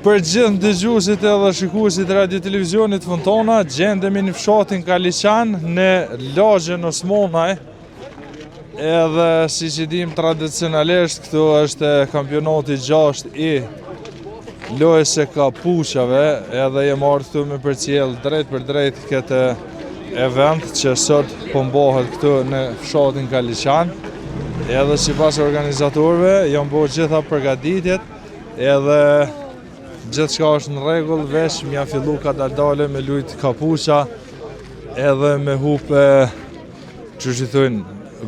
Për gjithë dëgjuesit edhe shikuesit radio televizionit Fontona, gjendemi në fshatin Kaliqan në lagjen Osmonaj. Edhe si që dim tradicionalisht këtu është kampionati 6 i lojës së kapuçave, edhe jem ardhur këtu me përcjell drejt për drejt këtë event që sot po mbohet këtu në fshatin Kaliqan. Edhe sipas organizatorëve janë bërë gjitha përgatitjet, edhe gjithçka është në rregull, veç mja fillu ka dale me lujt kapuça edhe me hupe që thujnë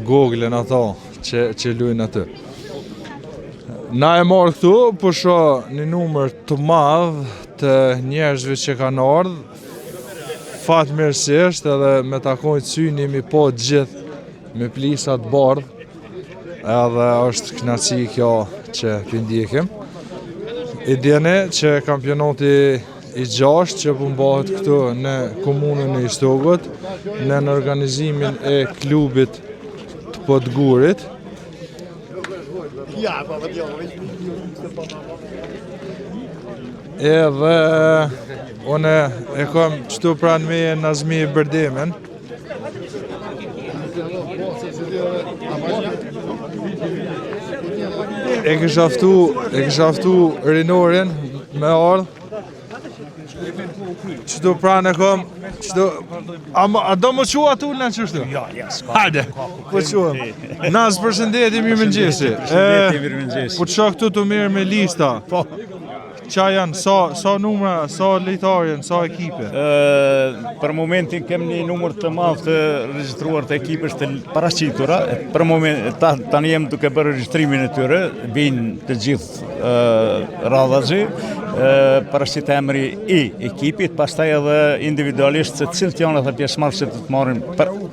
goglen ato që lujnë aty. Na e marrë këtu, po shoh një numër të madh të njerëzve që kanë ardhur, fatmirësisht edhe me takojnë syni mi po gjithë me plisat bardh, edhe është kënaqësi kjo që pëndjekim. I djene që kampionati i 6 që përmbahet këtu në komunën e Istogut, në organizimin e klubit të Podgurit. Edhe une e kam qëtu pranë me Nazmi Berdemen. E kisha ftu rinorin me ardh. Qëtu pranë e kom, a do më qua tu në qështu? Ja, s'ka. Hajde, po quam. Nas, përshëndetje, mirë mëngjesi. Përshëndetje, mirë mëngjesi. Po të shoh këtu të mirë me lista. Po. Qa janë, sa numra, sa lojtarën, sa ekipe? Për momentin kem një numër të madh të regjistruar të ekipës të paraqitura. Për moment tani jem duke bërë regjistrimin e tyre, vinë të gjithë radhazi, paraqit emri i ekipit, pastaj edhe individualisht se cilët janë ata pjesëmarrësit të marrin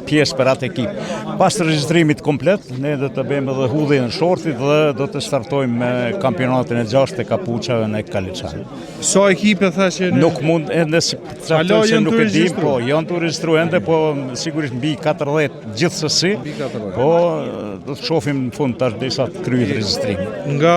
pjesë për atë ekip. Pas regjistrimit komplet, ne do të bëjmë edhe hudhjen e shortit dhe do të startojmë me kampionatin e 6 të kapuçave në Kaliqan. Sa ekipe thashë në... Nuk mund ende se nuk e dim, po janë të regjistruar ende, po sigurisht mbi 40 gjithsesi. Po do të shohim në fund tash derisa të kryhet regjistrimi. Nga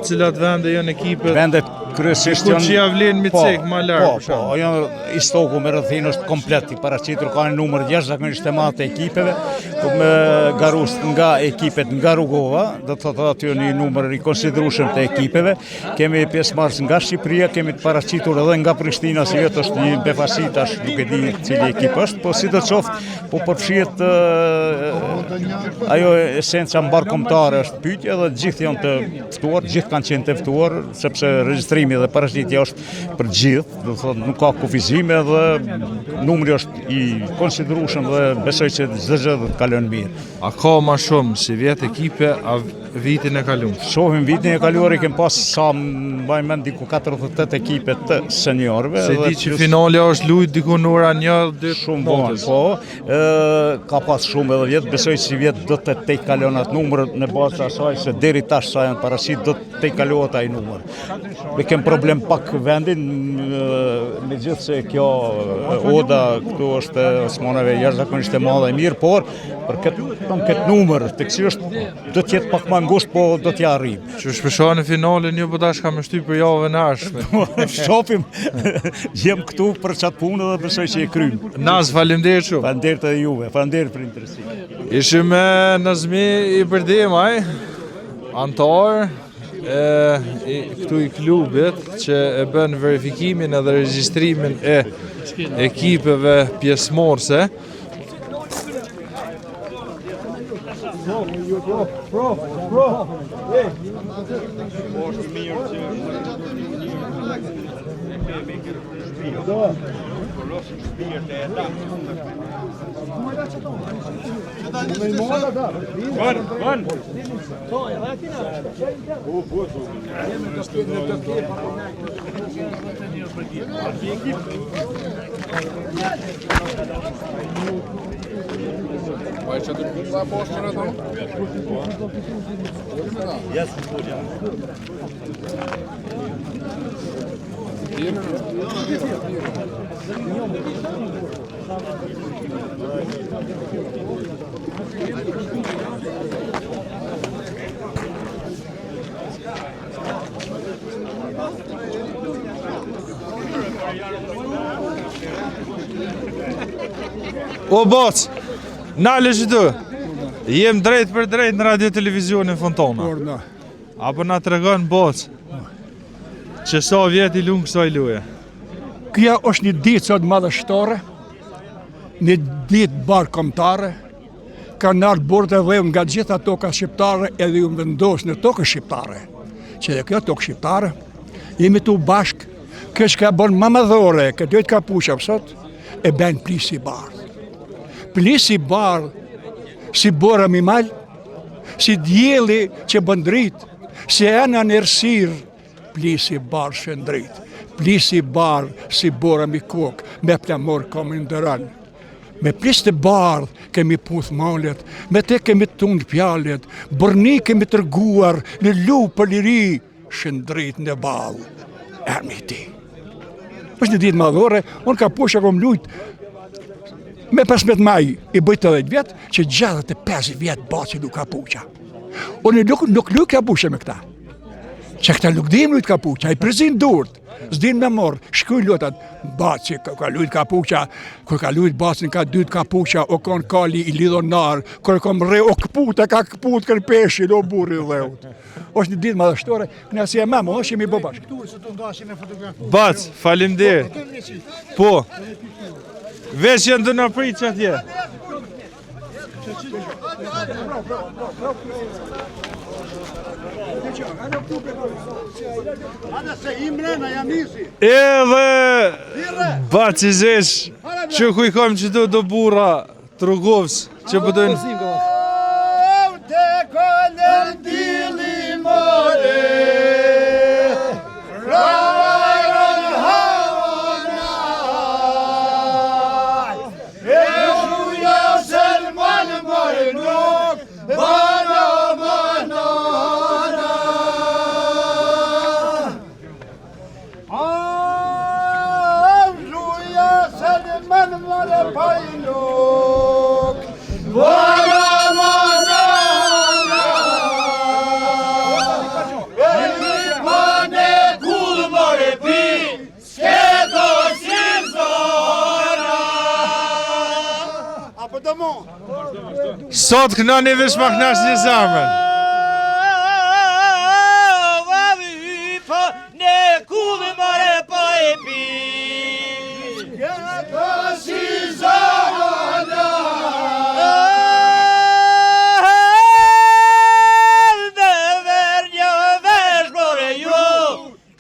cilat vende janë ekipet? Vendet kryesisht janë që ja vlen mi cek më larg. Po, janë Istoku me rrethin është komplet i paraqitur, ka një numër jashtëzakonisht të madh të ekipeve, po me garus nga ekipet nga Rugova, do të thotë aty një numër i konsiderueshëm të ekipeve. Kemi pjesëmarrës nga Shqipëria, kemi të paraqitur edhe nga Prishtina, si vetë është një befasi tash, nuk e di cili ekip është, po sidoqoftë, po përfshihet ajo esenca mbarkombëtare është pyetja dhe gjithë janë të ftuar, gjithë kanë qenë të ftuar, sepse regjistrimi dhe paraqitja është për gjithë, do të thotë nuk ka kufizime dhe numri është i konsiderueshëm dhe besoj që çdo gjë do të kalon mirë. A ka më shumë si vjet ekipe a vitin e kaluar? Shohim vitin e kaluar i kem pas sa mbaj mend diku 48 ekipe të seniorëve. Se di që finale është lujt diku në ora 1-2 shumë vonë, po. Ka pas shumë edhe vjet, besoj si vjet do të tej kalon atë numër në bazë të asaj se deri tash sa janë paraqit do të tej kalohet ai numër. Ne kem problem pak vendin, megjithse kjo oda këtu është Osmonave jashtëzakonisht e madhe e mirë, por për këtë numër teksi është do të jetë pak më ngushtë, po do t'ja arrijm. Që shpesha në finale një po tash kam shtyp për javën e ardhshme. Shohim. Jem këtu për çat punë dhe besoj që e kryjm. Nas, faleminderit shumë. Faleminderit edhe juve. Faleminderit për interesimin. Ishim me Nazmi i Berdemaj, antar këtu i klubit që e bën verifikimin edhe regjistrimin e ekipeve pjesëmarrëse. Vai, Çadır, bunlar boş ver adam. Yes, hocam. O boc, nale që tu, jem drejt për drejt në radio televizionin Fontona. Apo na të regon boc, që sa vjet i lunë kësaj luje. Kja është një ditë sot madhështore, një ditë barë kombëtare, ka nërë burët e dheu nga gjitha toka shqiptare edhe ju vendosë në tokë shqiptare. Që dhe kjo tokë shqiptare, jemi tu bashkë, kështë ka bënë më madhore, këtë dojtë ka pusha pësot, e ben plisi bardh. Plisi bardh, si bora mi malë, si djeli që bëndrit, si ena nërësir, plisi bardh shëndrit. Plisi bardh, si bora mi kokë, me plamor komin ndëran. Me plis të bardh kemi puth malet, me te kemi tund pjalet, bërni kemi tërguar në lu për liri, shëndrit në balë. Ermi ti. është një ditë madhore, unë ka pusha kom lujt me 15 maj i bëjt 10 vjetë, që 65 vjetë baci nuk ka puqa. Unë nuk lujt ka pusha me këta. Që këta nuk dim lujt ka puqa, i prezin durët, s'dim me morë, shkuj lutat, baci ka lujt ka puqa, kër ka lujt bacin ka 2 ka puqa, o kon kali i lidhonar, kër kom re o këput, ka këput kërpeshin, o burri dheut. është një ditë madhështore, kënaqësia e mamë, është jemi bë bashkë. Bac, faleminderit. Po. Veç janë të na prit atje. Edhe baci zesh, që kujkom që do burra Trugovs, që pëtojnë... Sot kënani veç ma knash një zamën. Ne kullë mare pa e pi. Këto si zamëna. Dhe ver një vesh bore ju.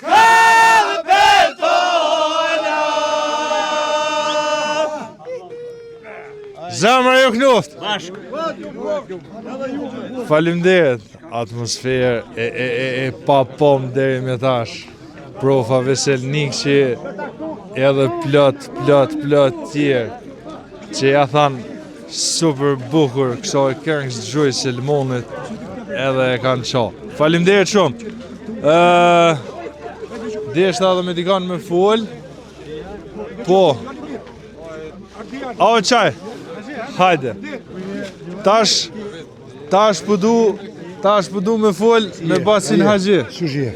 Këllë betona. Zamëra ju knuft. Faleminderit, atmosferë e pa pom deri me tash. Profa Veselnik që edhe plot tjerë që ja than super bukur kësaj këngës Gjoj Selmonit edhe e kanë qa. Faleminderit shumë. Deshta edhe me dikan me fol. Po. Ao qaj. Hajde. Tash po du me fol me bacin Haxhi.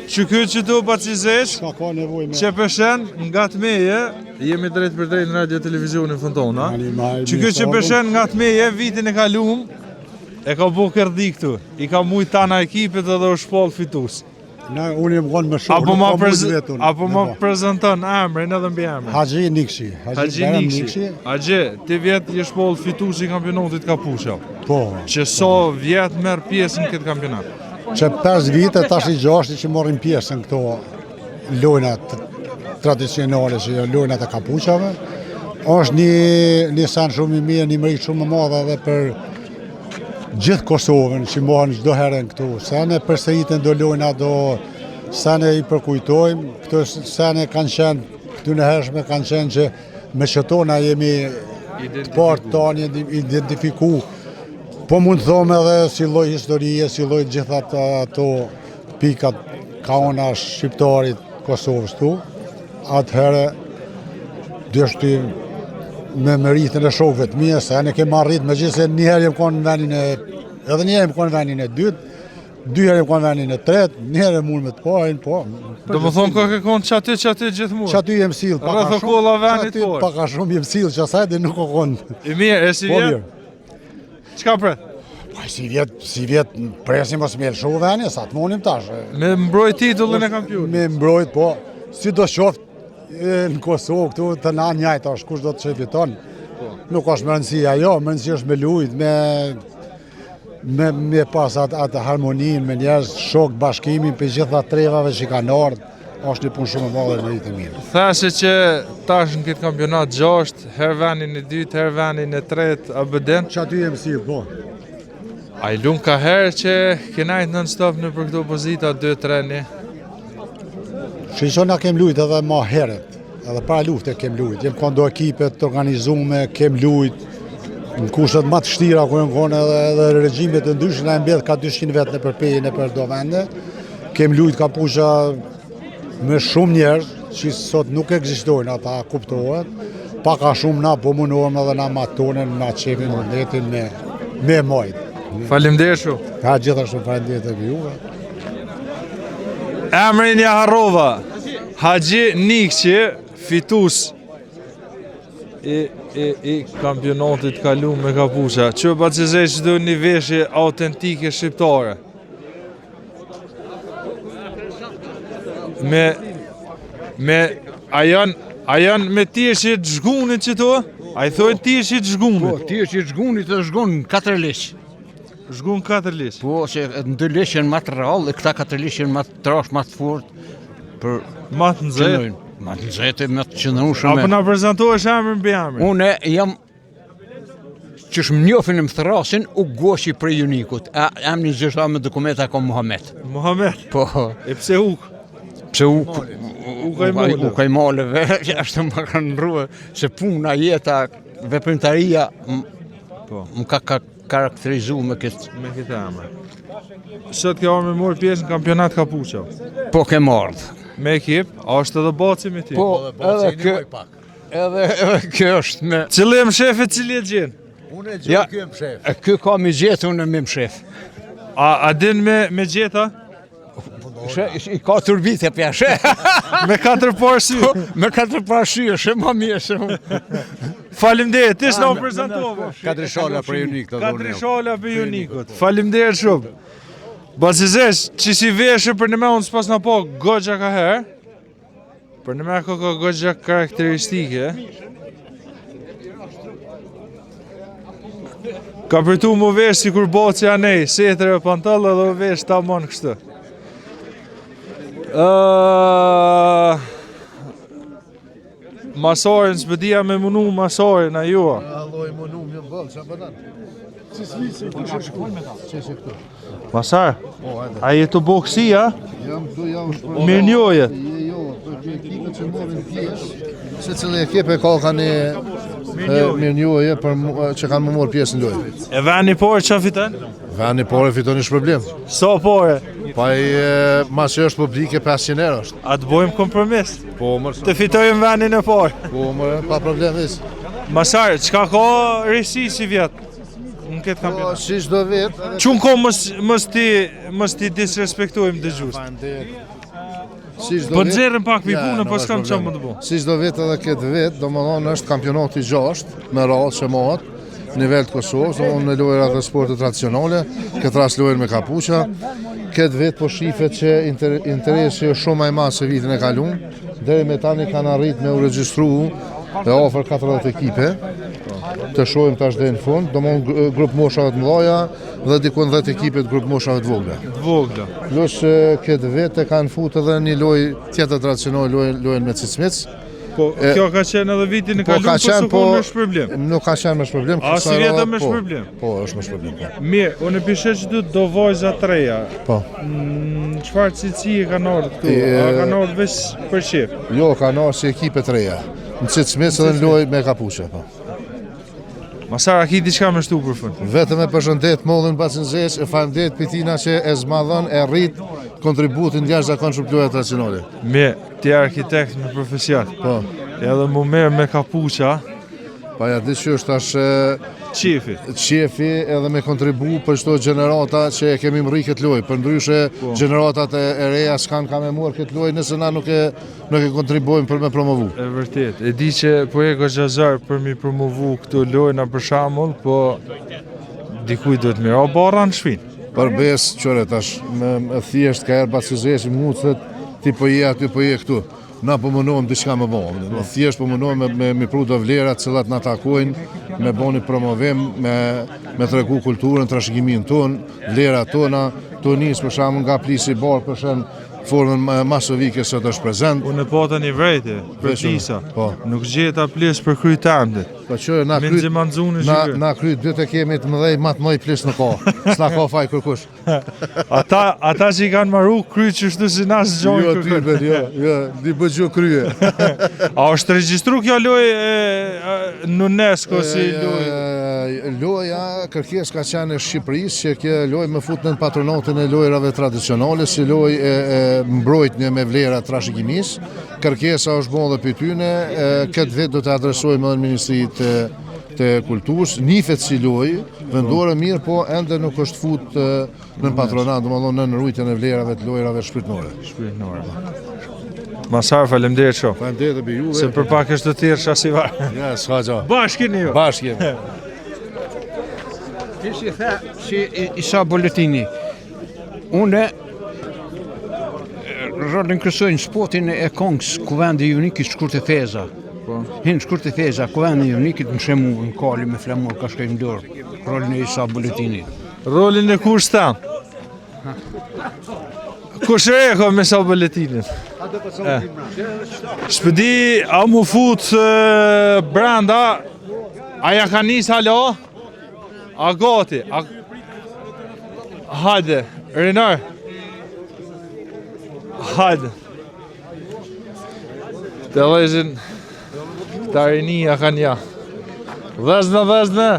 Që ky që tu baci zesh, që përshen nga të meje, jemi drejt për drejt në radio televizionin Fontona, që ky që përshen nga të meje, vitin e kalum, e ka bu kërdi këtu, i ka mujt tana ekipet edhe u shpall fitus. Unë jem gënë me shumë, apo ma prezenton emrin edhe mbi emrin. Haxhi Nikshi. Haxhi, ti vjet je shpoll fituesi i kampionatit Kapusha. Po. Që so vjet merr pjesë në këtë kampionat. Që 5 vite tash i 6 që morrim pjesë në këto lojnat tradicionale që lojnat e Kapushave. Është një sen shumë i mirë, një merit shumë më madhe edhe për gjithë Kosovën që mohën çdo herë këtu. Sene përsëritën do lojna, do sene i përkujtojmë. Këto sene kanë qenë, këtu në hershme kanë qenë që me qëtona jemi të partë tani identifiku. Po mund të thome edhe si lloj historie, si lloj gjithat ato pikat kaona shqiptarit Kosovës tu. Atëherë dështi me meritën e shokëve të mia, se ne kemi arrit me gjithse njëherë jem konë në vendin e, edhe njëherë jem konë në vendin e dytë, 2 herë kanë venin e tretë, 1 herë mund me të pojnë, po. Do më thonë ka kekon që aty gjithmonë. Që aty jem sill pak a Rreth kolla venit shumë. por. Pak a shumë jem sill që asaj dhe nuk o konë. I mirë, e si Po vjet? mirë. Çka pret? Pa si vjet presim mos me lëshu veni, sa të monim tash. Me mbrojt titullin e kampionit. Me mbrojt, po, si do qoftë në Kosovë këtu të na njajt është, kush do të që fiton. Nuk është më rëndësia, jo, më rëndësia është me lujt, me pas atë harmonin, me njerëz, shok, bashkimin për gjitha trevave që kanë ardhur, është një punë shumë e madhe në ditë mirë. Thashe që tash në këtë kampionat 6, herë venin e 2, herë venin e 3, a bëden? Që aty jem sill, po. A i lunë ka herë që kenajt non-stop në për këto pozita 2-3-1? Shqo na kem lujt edhe ma heret, edhe para lufte kem lujt. Jem kondo ekipet të organizume, kem lujt, në kushtet ma të shtira ku jënë konë edhe regjimet të ndryshme na e mbledh ka 200 vetë në përpejën e për do vende. Kem lujt ka pusha me shumë njerëz, që sot nuk ekzistojnë, ata kuptohet. Paka shumë na po mundohem edhe na matonen, na qepin mundetin me majt. Faleminderit shumë. Ka gjithashtu faleminderit e juve. Emrin ja harrova. Haxhi Nikçi, fitus i kampionatit kaluar me kapuça. Që bacizej çdo një veshje autentike shqiptare. A janë me tjeshit zhgunit që to? A i thojnë tjeshit zhgunit? Po, tjeshit zhgunit dhe zhgun 4 lish. Zhgun 4 lish? Po, që në 2 lish janë ma të rrallë, e këta 4 lish janë ma të trash, ma të fort. Ma të nxehtë? Ma të nxehtë, ma të qëndrueshme. Apo na prezantohesh emrin për emrin? Une jam që më njofin e më thrasin u goshi për Junikut. Emri zështa me dokumenta ka Muhammed. Muhammed? Po. E pse uk? Pse uk? U kaj maleve, ashtë më kanë rruë, se puna, jeta, veprimtaria më ka karakterizu me këtë. Me këtë emër. Sot ke orë me morë pjesë në kampionat kapuça? Po ke mardh. Me ekip? A është edhe baci me ti? Po, edhe kjo është me... Cili e më shefe, cili e gjenë? Unë e gjithë kjo më shef. Kjo ka me gjetë, unë e me më shef. A din me gjeta? I ka turbite pja, she. Me 4 parë sy? Me 4 parë sy, she ma mirë se unë. Falimderit, ti s'na u prezentove. 4 shala për Junik. 4 shala për Junikut. Falimderit shumë. Bacizesh, që si veshë për në me unë s'pas në po gogja ka herë, për në me ka gogja karakteristike. Ka përtu mu veshë si kur boci anej, setër e pantallë dhe veshë ta monë kështë. Masarin, s'bëdia me munu masarin, a jua. Alloj munu më bëllë, që bëdan? Masar, a jetu boksia? Jam këtu, jam shpër. Mirë njoje. Jo, për që ekipet që morin pjesë, se cilë ekipe ka kanë mirë njoje që kanë më morë pjesë në lojë. E veni porë që fitan? Veni pore fiton ish problem. So porë? Pa i mas që është publike 500 euro është. A të bojmë kompromis? Po mërë, Të fitojmë venin e porë. po mërë, pa problem isë. Masar, qka ka risi si vjetë në këtë Po, kampionat? si shdo vetë. Qunë ko mës ti disrespektojmë dë gjustë? Si shdo Po vetë. nxerën pak për i Ja, punë, nuk po është s'kam që problem. më të bu. Si shdo vetë edhe këtë vetë, do më thonë është kampionati 6, me radhë që mohat, nivel të Kosovës, unë në lojër atë sportet tradicionale, këtë ras lojër me kapuqa. Këtë vetë po shifet që interesi është shumë më i madh se vitin e kaluar, deri me tani kanë arrit me u regjistru dhe ofër 40 ekipe. Të shohim tash deri në fund, domthonë grup moshave të mëdha dhe dikon 10 ekipe të grup moshave të vogla. Vogla. Plus këtë vetë kanë futur edhe një lojë tjetër tradicionale, lojën me cicmic. Po, kjo ka qenë edhe vitin e kaluar, po s'u konë me shpërblim. Nuk ka qenë me shpërblim. A si vjetë me shpërblim? Po, është me shpërblim. Mirë, unë e pishe që du do vojza treja. Po. Qëfar cici e kanë ardhë këtu? A kanë ardhë veç për shqip? Jo, kanë ardhur si ekipe të reja. Në cicmic edhe në lojë me kapuqe, po. Masar, a ki diçka me shtu për fund? Vetëm e përshëndet mollën Bacinzesh, e falenderoj pitina që e zmadhën, e rrit kontributin jashtëzakonshëm të lojave tradicionale. Me, ti arkitekt me profesion. Po. Edhe mu merë me kapuqa, Pa ja di që është tash Qefi edhe me kontribu për çdo gjenerata që e kemi mrri këtë lojë. Për ndryshe gjeneratat e reja s'kan ka me muar këtë lojë nëse na nuk e kontribuojmë për me promovu. E vërtet. E di që po e goxhazar për mi promovu këtu lojna për shembull, po dikuj duhet mirë o barra në shpinë. Për besë qëre tash, me thjesht ka erë bacizhesh i mucet, ti po je aty, po je këtu. Na po mundohem diçka më bëjmë. Thjesht po mundohem me pru të vlerat cilat na takojnë, me boni promovim, me tregu kulturën, trashëgiminë tonë, vlerat tona, të nisë për shembull nga Plisi i Barë për shembull formën masovike sot është prezent. Unë e pata një vrejtje për Plisa. Nuk gjeta Plis për kryt tënde. Po që na kryt dy të kemi të mëdhej ma të mëj Plis në ka. S'na ka faj kërkush. Ata që i kanë marru kryt që shtu si nasë gjojnë kërkush. Jo, di bëgju krye. A është regjistru kjo loj në UNESCO si loj? Loja kërkes ka qenë e Shqipërisë që kjo loj me fut në patronatin e lojrave tradicionale si loj mbrojtje me vlera trashëgimis. Kërkesa është bën dhe për tyne, këtë vit do të adresojmë edhe në Ministritë të Kulturës, nifet si loj, vendore mirë, po ende nuk është fut në patronat, domethënë në rujtjen e vlerave të lojrave shpirtnore. Masar, faleminderit shumë. Faleminderit edhe juve. Se për pak është të tjerë shasivar. Ja, s'ka gjë. Bashkini ju. Bashkini. Ti si the si Isa Boletini. Unë rolin kryesor në sportin e kongës Kuvendi i Unikit Shkurt e Feza. Hinë Shkurt e Feza, Kuvendi i Unikit më shemu në kali me flamur ka shkojmë dorë. Rolin e Isa Boletini. Rolin e kush stan? Kush e ka me Isa Boletinin? Shpëdi, a mu fut branda, a ja ka nis halo? A gati? Hajde, Renar. Hajde. Të lejshin, këta rinia kanë ja. Vezne.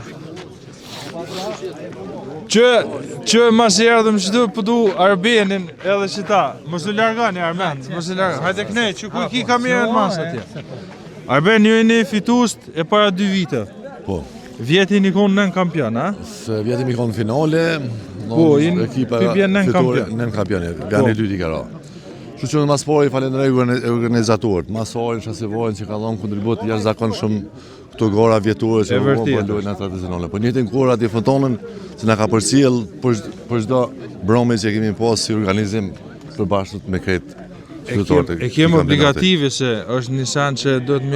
Që mas i erdhëm qëtu pëdu Arbenin edhe që ta. Mos u largani Armend, mos u largani. Hajde kënej, që ku ki ka mirë në masë atje. Arben, ju e një fitust e para 2 vite. Po. Vjetin i konë nën kampion, a? Vjetin i konë finale, ekipa nën kampion, vjen e 2 i kara. Që në maspori falenderoj organizatorët, masorin, shasivojnë që ka dhonë kontribut jashtëzakon shumë këto gora vjetore që për lojna tradicionale. Po njëtin kur ati fontonën që na ka përcjell për çdo brome që kemi pas si organizim të bashkët me kretë qytetarët. E kemi obligative se është një sen që do të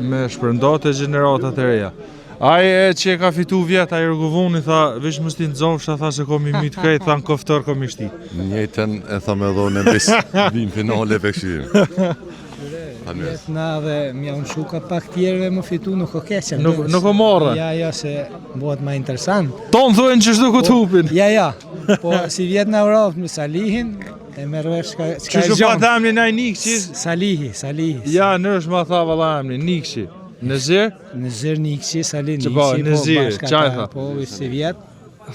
me shpërndate gjeneratat e reja. Aje që ka fitu vjetë, aje rëguvoni, tha, vish më stin zovsha, tha se komi mytë krejt, tha në koftar komi shti. Njëjtën e tha me dhone në bim finale për këshirim. Na dhe mja unë shuka pak tjerëve më fitu nuk o keqen. Nuk o morë? Ja, se bëhet ma interesant. Tonë thujnë që shtu këtë hupin? Ja, po si vjetë në Europë me Salihin, e mërvesh ka e gjonë. Që shu pa thamni na i Nikqis? Salihi. Ja, nërsh ma tha vala amni, Nikqi. Nëzir? Nëzir Nikqi, Salih Nikqi, po bashka ta, po si vjetë.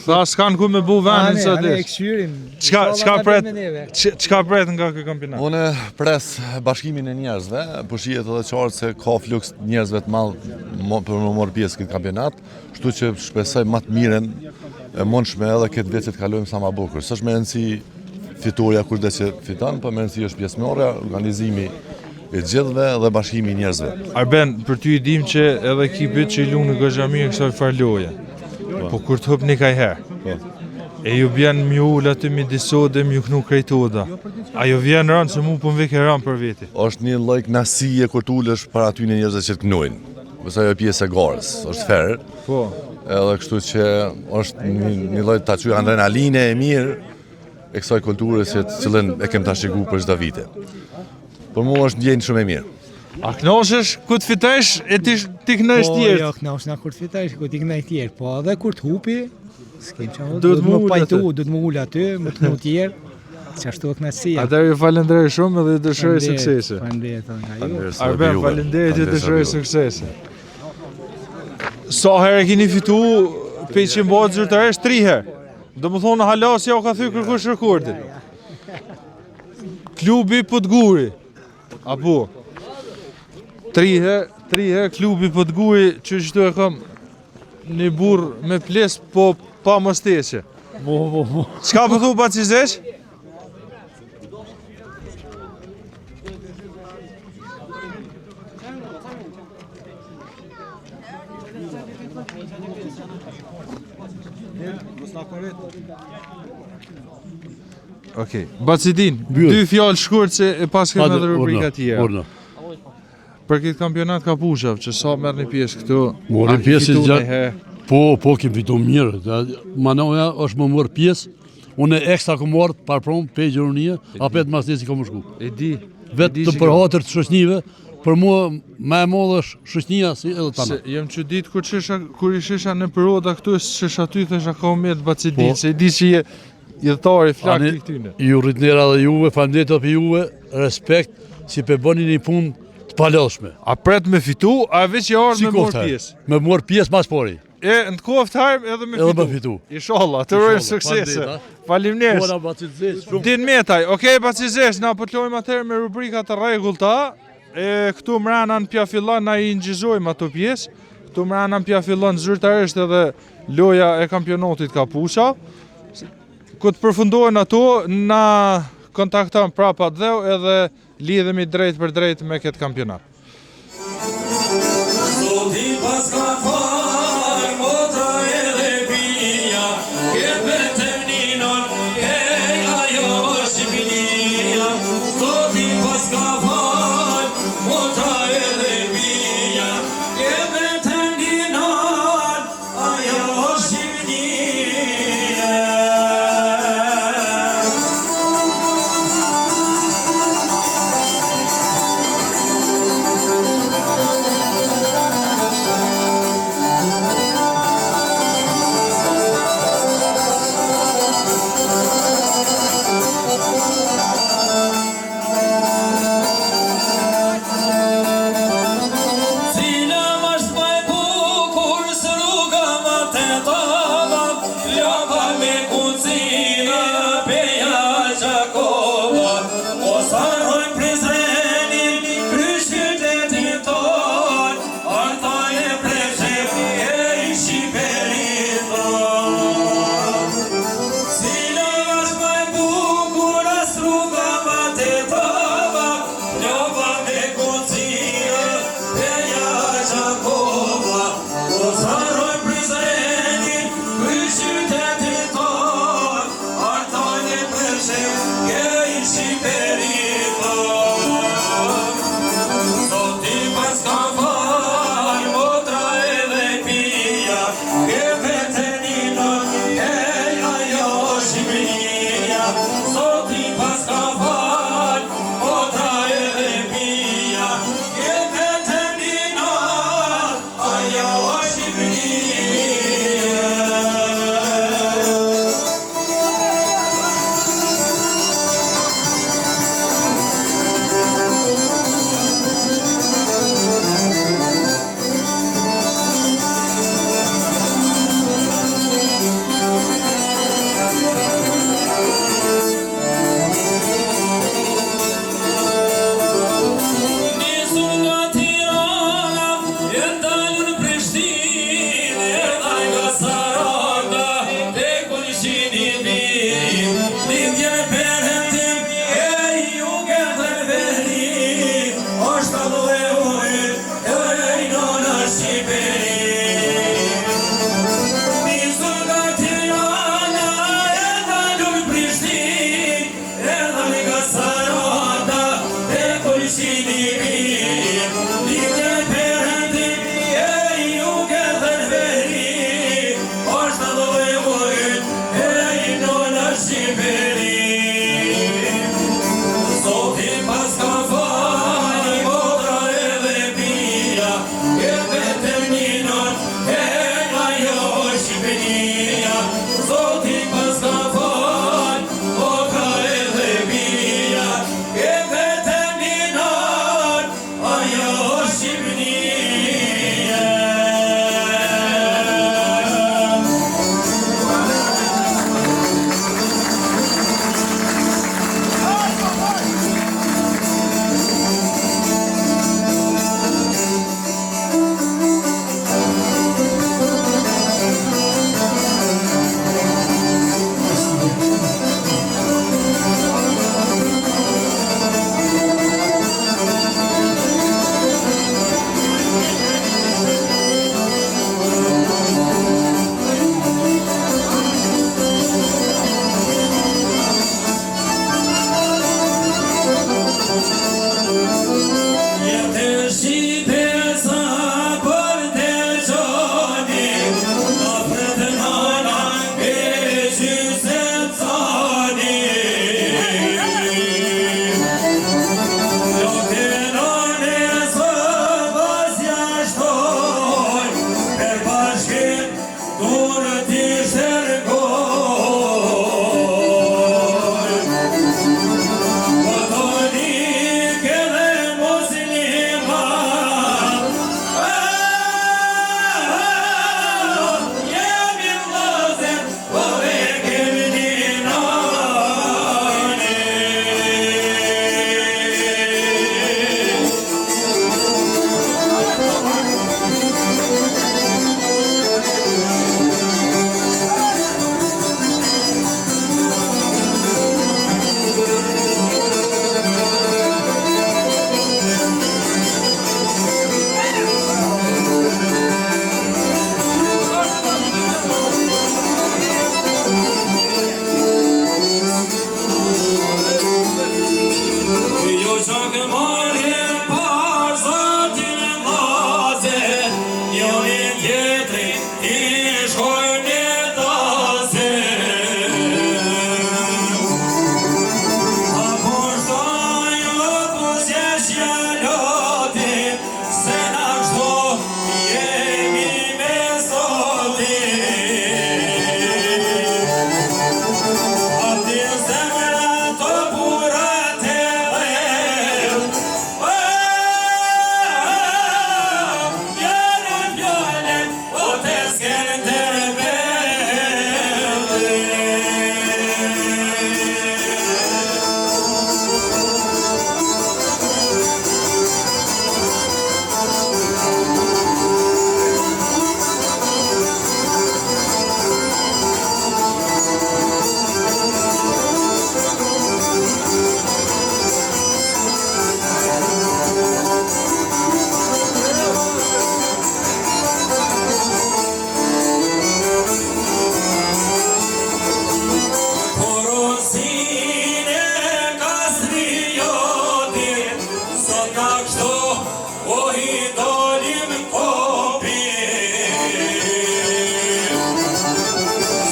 Tha s'kan ku me bu venin sot Ane e këshyrim. Qka pret nga këtë kampionat? Unë pres bashkimin e njerëzve, po shihet edhe qartë se ka fluks njerëzve të madh për më morë pjesë këtë kampionat, kështu që shpresoj më të mirën e mundshme edhe këtë vit që të kalojmë sa më bukur. S'është më rëndësi fitoria kur dhe që fiton, po më rëndësi është pjesëmarrja, organizimi e gjithëve dhe bashkimi i njerëzve. Arben, për ty i dim që edhe ekipit që i lunë në gëzhami e kësaj farloje. Po kur të hëp një kaj herë, e ju bjen mju ullë aty mi disode, mju kënu krejtoda. A ju vjen rënë që mu për vike rënë për veti? Është një lloj kënaqësie kur t'ulesh para ty në njerëzve që të kënojnë. Përsa jo pjesë e garës, është ferë. Po. Edhe kështu që është një lloj ta quaj adrenaline e mirë e kësaj kulture që të cilën e kem ta shikuar për çdo vite. Për mua është ndjenjë shumë e mirë. A kënoshesh ku të fitesh e ti kënaqesh tjerë? Po, jo, kënoshna kur të fitesh, ku ti kënaqesh tjerë. Po, edhe kur të hupi, s'kem çfarë. Do të më pajtu, do të më ul aty, më të më tjerë. Çashtu kënaqësia. Atëherë ju falenderoj shumë dhe ju dëshiroj suksese. Faleminderit nga ju. Arben, falenderit, ju dëshiroj suksese. Sa herë keni fitu peqin bëhet zyrtarisht 3 herë. Do më thonë halas ja u ka thy kërkush rekordin. Klubi Podguri. Apo 3 3, klubi po të guj që qëtu e kam një burr me ples, po pa mosteqe. Çka po thu Bacizesh? Okej, Bacidin, dy fjalë shkurt se e pas kemi edhe rubrika tjera. Për këtë kampionat Kapushave, që sa merrni pjesë këtu? Morëm pjesë gjatë. Po kemi fitu mirë. Manoja është më morë pjesë. Unë ekstra kom marrë parprom pe Gjeronia, apet mastesi kom shku. E di. Vetë të përhatër të shoqnive, për mua më e madhe është shoqnia si edhe tana. Jam çudit kur i shisha në Peroda këtu, shisha ty thesha ka umet Bacidin, se e di që je jetari flak të këtyne. Ju rritnera dhe juve, faleminderit për juve, respekt, si pe bëni një punë të palodhshme. A pret me fitu, a veç e ardhë me morë pjesë? Me morë pjesë mas pori. E në kohë hajmë edhe me fitu. Inshallah, të rojmë suksese. Faleminderit. Din metaj, okej Bacizesh, na po të lojmë atëherë me rubrika të rregullta. Këtu mrena në pja fillon, na i ngjizojmë ato pjesë. Këtu mrena në pja fillon zyrtarisht edhe loja e kampionatit Kapusha. Ku të përfundohen ato, na kontakton prapa dheu edhe lidhemi drejt për drejt me këtë kampionat. nga kështu, o i dolim kopi.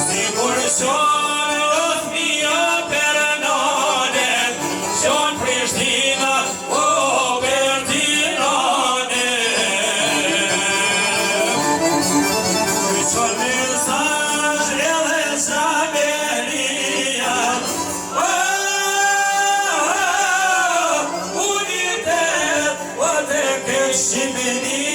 Si kur qonë rëthmia për nanet, qonë Prishtina, o Bertinane. Qonë mesazh edhe Qaberia, unitet, o të Shqipënia.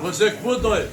Você que puto aí.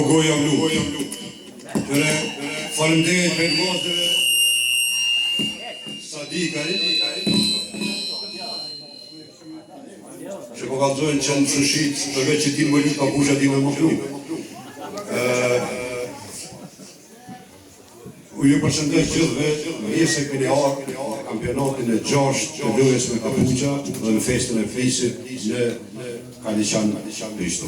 goja blu. Qëre, faleminderit për gotëve Sadikaj, që po kalzojnë që në shëshit, përveç që ti më lu, kapusha ti me më plu. U ju përshëndes gjithve, mirë se këni arë kampionatin e 6 të lojës me kapuqa dhe në festën e flisit në Kaliqan Prishtu.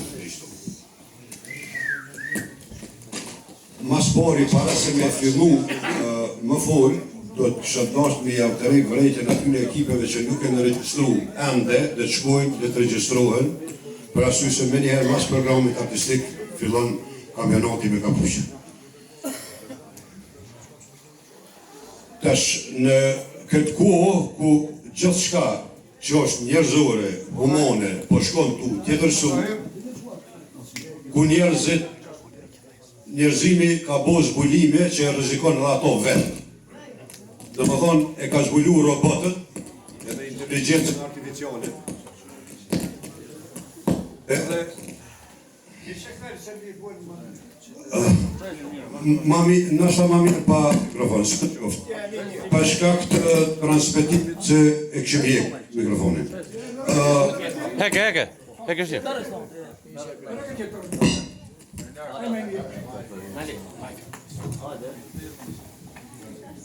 Mas pari, para se me fillu më folë, do të kisha dashur me javë të rejtë vrejtjen atyre ekipeve që nuk e në registru ende dhe të shkojnë dhe të registrohen, për arsye se me njëherë mas programit artistik fillon kampionati me kapuqa. Tash në këtë kohë ku gjithë shka që është njerëzore, humane, po shkon tu tjetërsu, ku njerëzimi ka bo zbulime që e rrezikon dhe ato vetë. Dhe më thonë, e ka zbulu robotët edhe inteligencën artificiale. Edhe nështë mami pa mikrofon, pa shkak të transmetimit që e këshim jek mikrofonin. Heke shqip.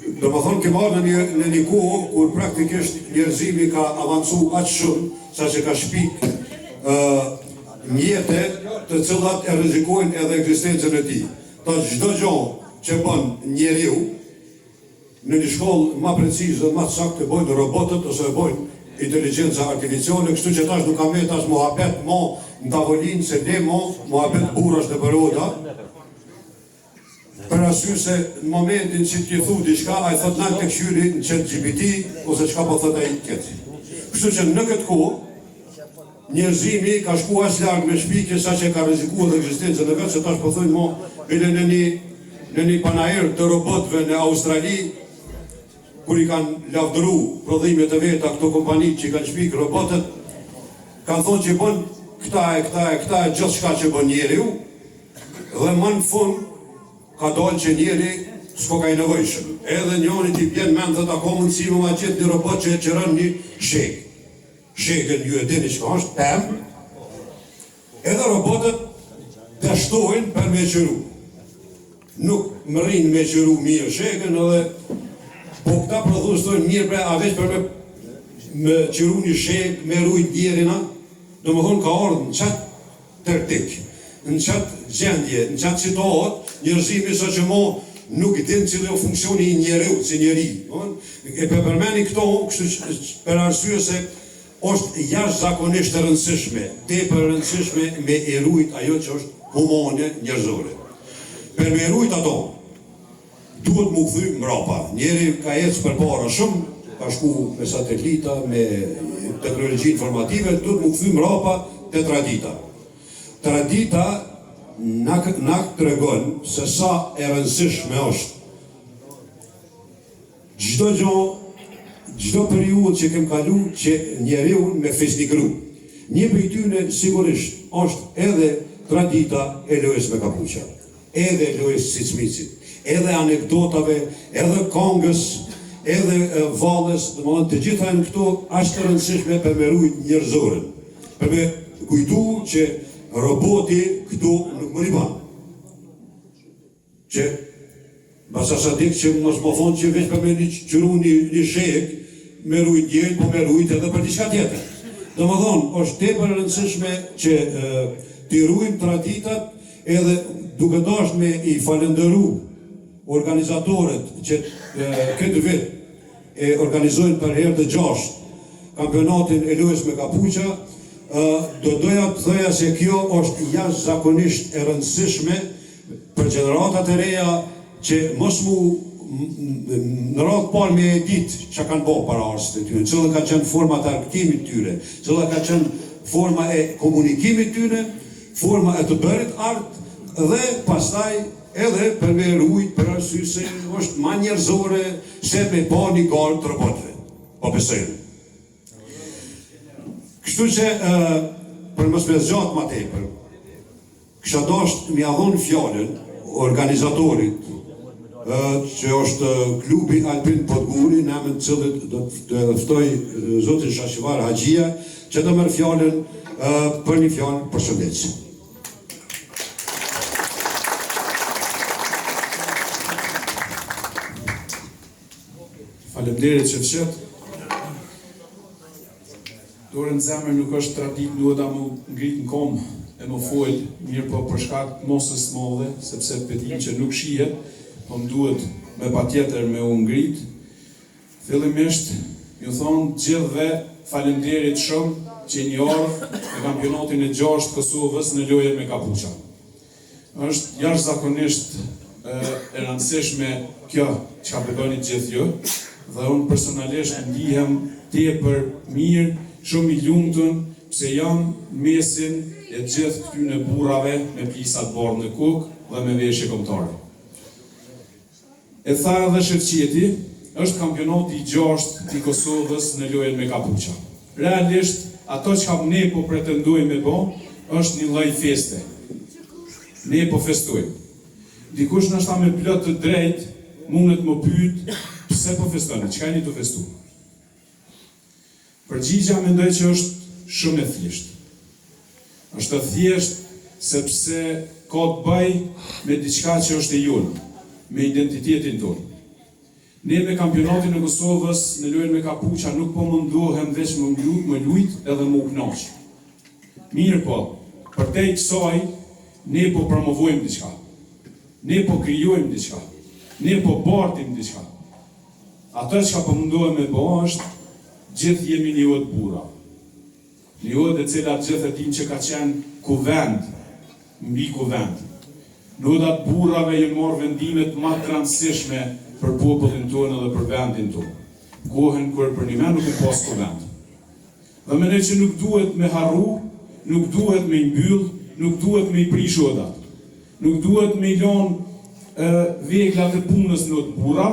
Do më thonë kem arë në një kohë kur praktikisht njerëzimi ka avancu aqë shumë sa që ka shpik mjete të cilat e rrezikojnë edhe eksistencën e ti. Ta çdo gjë që bën njeriu në një shkollë ma precizë dhe ma të saktë të bojnë robotët ose e bojnë inteligjenca artificiale, kështu që tash nuk ka me tash muhabet mo në tavolinë se ne mo muhabet burash dhe përota, për arsye se në momentin që t'ji thu diçka, ai thot nalt tek qyri në ChatGPT ose çka po thot ai tjetri. Kështu që në këtë kohë njerëzimi ka shku aq larg me shpikje sa që ka rrezikuar dhe ekzistencën e vet, se tash po thonë mo bile në një panair të robotëve në Australi, kur i kanë lavdëru prodhimet e veta këto kompanitë që i kanë shpik robotët, kanë thonë që bën këta e gjithë shka që bën njeriu, dhe më në fund ka dalë që njeri s'ko ka i nevojshëm. Edhe njoni t'i bjen mend dhe ta ka mundësime ma gjithë një robot që e qërën një shek. Shekën ju e dini që ka është tem, edhe robotët dështojnë për me qëru. Nuk më rinë me qëru mirë shekën, edhe po këta prodhustojnë mirë bre, a veç për me qëru një shek, me rujt djerina, do më thonë ka ardhë në qatë tërtik, në qatë gjendje, në qatë situatë, njerëzimi sa që mo nuk din cilë o funksioni i njeriu, si njeri. E përmeni këto, për arsye se është jashtëzakonisht e rëndësishme, tepër e rëndësishme me e rujt ajo që është humane njerëzore. Për me rujt ato, duhet mu këthy mrapa. Njeri ka ecë për para shumë, ka shku me satelita, me teknologji informative, duhet mu këthy mrapa të tradita. Tradita na të regon se sa e rëndësishme është gjdo periud që kem kalu që njeriu me fesnikru. Një për i tyne sigurisht është edhe tradita e lojës me kapuqa, edhe lojës cicmicit, edhe anekdotave, edhe kongës, edhe valës, dhe më të gjitha në këto ashtë të rëndësishme për me rujt njerëzoren, për me kujtu që roboti këtu nuk më riban. Që basa sa dik që mos më thonë që veç për me një qëru një shek, me rujt djelë, po me rujt edhe për diçka tjetër. Dhe më thonë, është tepër rëndësishme që t'i rujmë traditat edhe duke dasht me i falenderu organizatorët që këtë vit e organizojnë për herë të 6 kampionatin e lojës me kapuqa, do doja të thoja se kjo është jashtëzakonisht e rëndësishme për gjeneratat e reja që mos mu në radhë parë me e ditë që kanë bo para arsit e tyre, cëllë ka qenë forma të arktimit tyre, cëllë ka qenë forma e komunikimit tyre, forma e të bërit artë, dhe pastaj edhe për me rujt për arsye se është ma njerëzore se me pa një garë të robotëve, po besojnë. Kështu që për mos me zgjatë ma tepër, Kisha dashur m'ia dhon fjalën organizatorit që është klubi Alpin Podguri, në emër të cilit do të ftoj zotin Shashivar Haxhia që të merr fjalën për një fjalë përshëndetje. Faleminderit që fshet. Dorën zemër nuk është tradit, duhet ta më ngrit në kom e më fol, mirë po për shkak të mosës madhe, sepse pedim që nuk shihet, po më duhet me patjetër me u ngrit. Fillimisht ju thon gjithëve faleminderit shumë që një orë në kampionatin e 6 Kosovës në lojën me kapuça. Është jashtëzakonisht e rëndësishme kjo çka bëni gjithë ju. Dhe unë personalisht ndihem tepër mirë, shumë i lumtur, pse jam mesin e gjithë këtyre burrave me plisat bardhë në kokë dhe me veshje kombëtare. E tha edhe Shevqeti, është kampionati i 6 i Kosovës në lojën me kapuça. Realisht, ato që ne po pretendojmë me bë, është një lloj feste. Ne po festojmë. Dikush ndoshta me plot të drejtë mundet më pyet pse po festoni, çka jeni të festu? Përgjigja mendoj që është shumë e thjeshtë. Është e thjeshtë sepse ka të bëj me diçka që është e jonë, me identitetin tonë. Ne me kampionatin e Kosovës në lojën me kapuça nuk po mundohem veç më lujt edhe më kënaq. Mirë po, përtej kësaj ne po promovojmë diçka. Ne po krijojmë diçka. Ne po bartim diçka. Ato që po mundohem me bë është gjithë jemi një odë burra. Një odë e cila gjithë e tim që ka qenë kuvend, mbi kuvend. Në odat burrave jë morë vendimet ma të rëndësishme për popullin tonë dhe për vendin tonë. Kohën kërë për një me nuk e pas kuvend. Dhe mendoj që nuk duhet me harru, nuk duhet me mbyll, nuk duhet me i prish odat. Nuk duhet me i lonë veglat e punës në otë burra,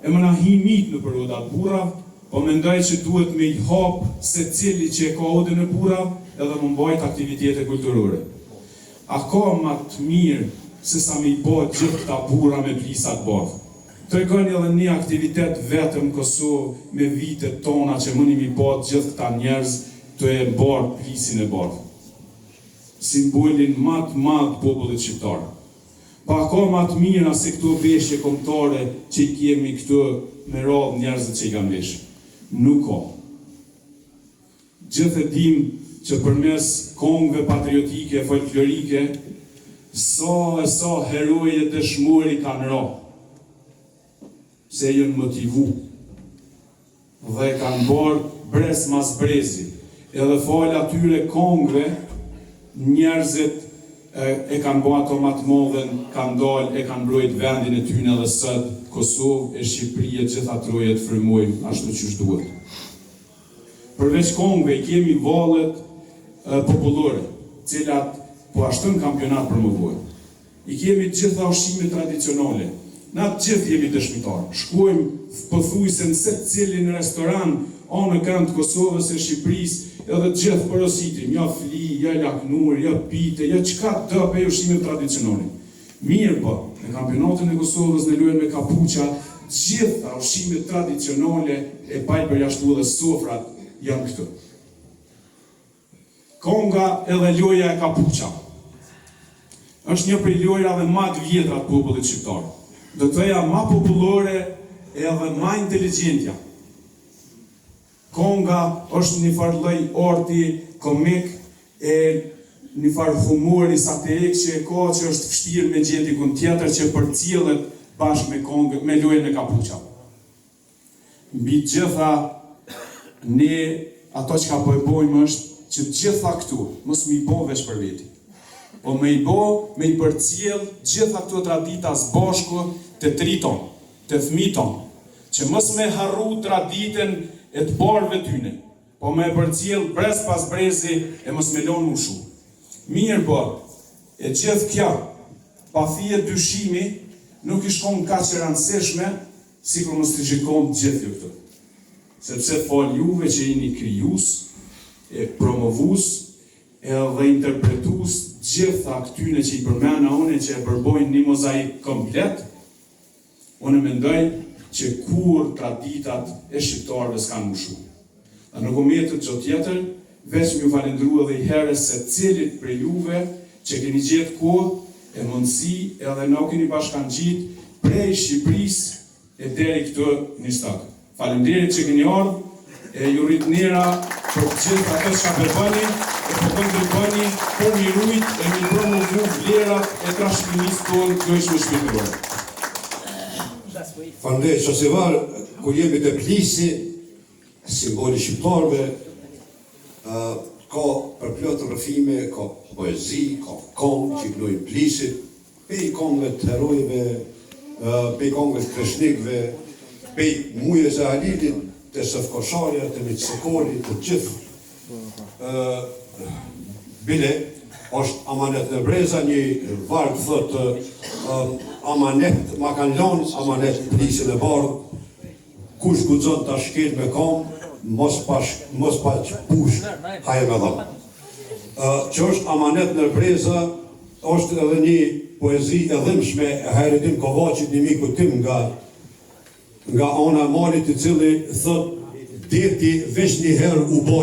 e më na hi mit në për odat burra, po mendoj që duhet me i hapë se cili që e ka odën e burra edhe më mbajt aktivitete kulturore. A ka ma të mirë se sa me i bajt gjithë këta burra me plisat bardhë. Tregoni edhe një aktivitet vetëm Kosovë me vitet tona që mënim i bajt gjithë këta njerëz të e bardhë plisin e bardhë. Simbolin ma të madh popullit shqiptar. Pa ka ma të mira se këto veshje kombëtare që i kemi këtu me radhë njerëzit që i kanë veshë. Nuk ka. Gjithë e dim që përmes kongëve patriotike, folklorike, sa heroje dëshmori kanë ra, se jënë motivu, dhe kanë bërë brez mas brezi, edhe falë atyre kongëve, njerëzit e kanë bërë ato matë modhen, kanë dalë, e kanë mbrojt vendin e tyne dhe sëtë, Kosovë e Shqipëri e gjitha trojet frymojmë ashtu që duhet. Përveç kongëve, kemi vallet popullore, cilat po ashtu në kampionat promovojnë. I kemi gjitha ushqime tradicionale, na gjithë jemi dëshmitarë. Shkojmë pothuajse në se cilin restoran anë kënd të Kosovës e Shqipërisë, edhe gjithë porositim, ja fli, ja laknur, ja pite, ja qka të për ushqime tradicionale. Mirë po, në kampionatin e Kosovës në lojën me kapuça, gjitha ushqime tradicionale e pajtë përjashtu dhe sofrat janë këtu. Konga edhe loja e kapuça është një prej lojrave ma të vjetra të popullit shqiptar. Do të thoja ma popullore edhe ma inteligjentja. Konga është një farë lloj arti komik e një farë humori satirik që e ka që është vështirë me gjeti dikun tjetër që përcjellet bashkë me kongë, me lojën e kapuça. Mbi gjitha, ne ato që ka po e bojmë është që gjitha këtu, mos mi bo veç për veti, po me i bo, me i përcjell gjitha këtu traditas bashku të triton, të fmiton, që mos me harru traditën e të barëve tyne, po me përcjell brez pas brezi e mos me lonë ushu. Mirë po, e gjithë kja, pa thije dyshimi, nuk i shkon ka që rëndësishme, si kur mos të gjikon gjithë ju këtu. Sepse fal juve që jeni krijus, e promovus, edhe interpretus gjitha këtyne që i përmena une që e përbojnë një mozaik komplet, unë mendoj që kur traditat e shqiptarëve s'kanë mushu. Dhe në kometët që tjetër, veç m'ju falendru edhe i herës se cilit për juve që keni gjetë kohë e mundësi edhe në keni bashkan gjitë prej Shqipërisë e deri këtë një stakë. Falenderit që keni ardhë e ju rritë njëra për gjithë atë që ka përbëni e për kontribëni për një rujt e një promovu vlerat e trashëgimisë tonë kjo ishme shpitërore. Falenderit që se varë, kur jemi të plisi, simboli shqiptarëve, ka përplot rrëfime, ka poezi, ka kongë që i knojnë plisit, pe i kongëve të herojve, pe i kongëve të kreshnikve, pe i muje se Halidit, të Sëfkosharja, të Mitsekoli, të gjithë. Bile, është amanet në breza, një vargë thëtë, amanet, ma kanë lanë, amanet plisin e bardhë, kush guxon të shkel me kam, mos pash push, haje me dhamë. Që është amanet në breza, është edhe një poezi e dhimshme e Hajretin Kovaqit, një miku tim nga ona malit i cili thot, deti veç një herë u bo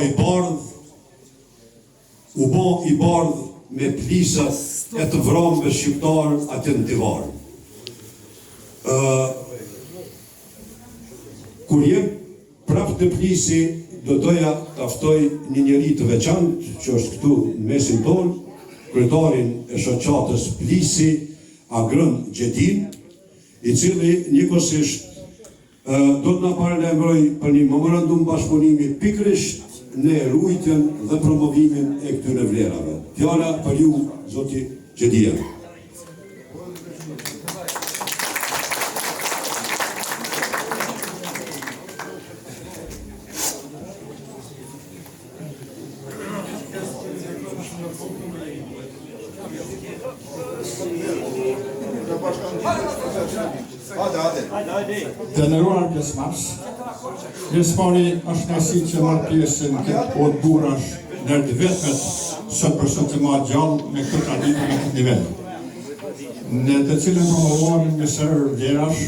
i bardh me plisat e të vramëve shqiptarë atë në divarë. Kur jem prapë të plisi, do doja të aftoj një njeri të veçantë, që është këtu në mesin tonë, kryetarin e shoqatës Plisi, Agrën Gjedin, i cili njëkohësisht do të na paralajmëroj për një memorandum bashkëpunimi pikërisht në rujtjen dhe promovimin e këtyre vlerave. Fjala për ju, zoti Gjedia. Të nëruar pjesëmarrës, pjesëmarrja është nësi që marrë pjesë në këtë odë burash ndër të vetmet sot për sot të marrë gjallë me këtë traditë në këtë nivel. Në të cilën promovohen mesër vlerash,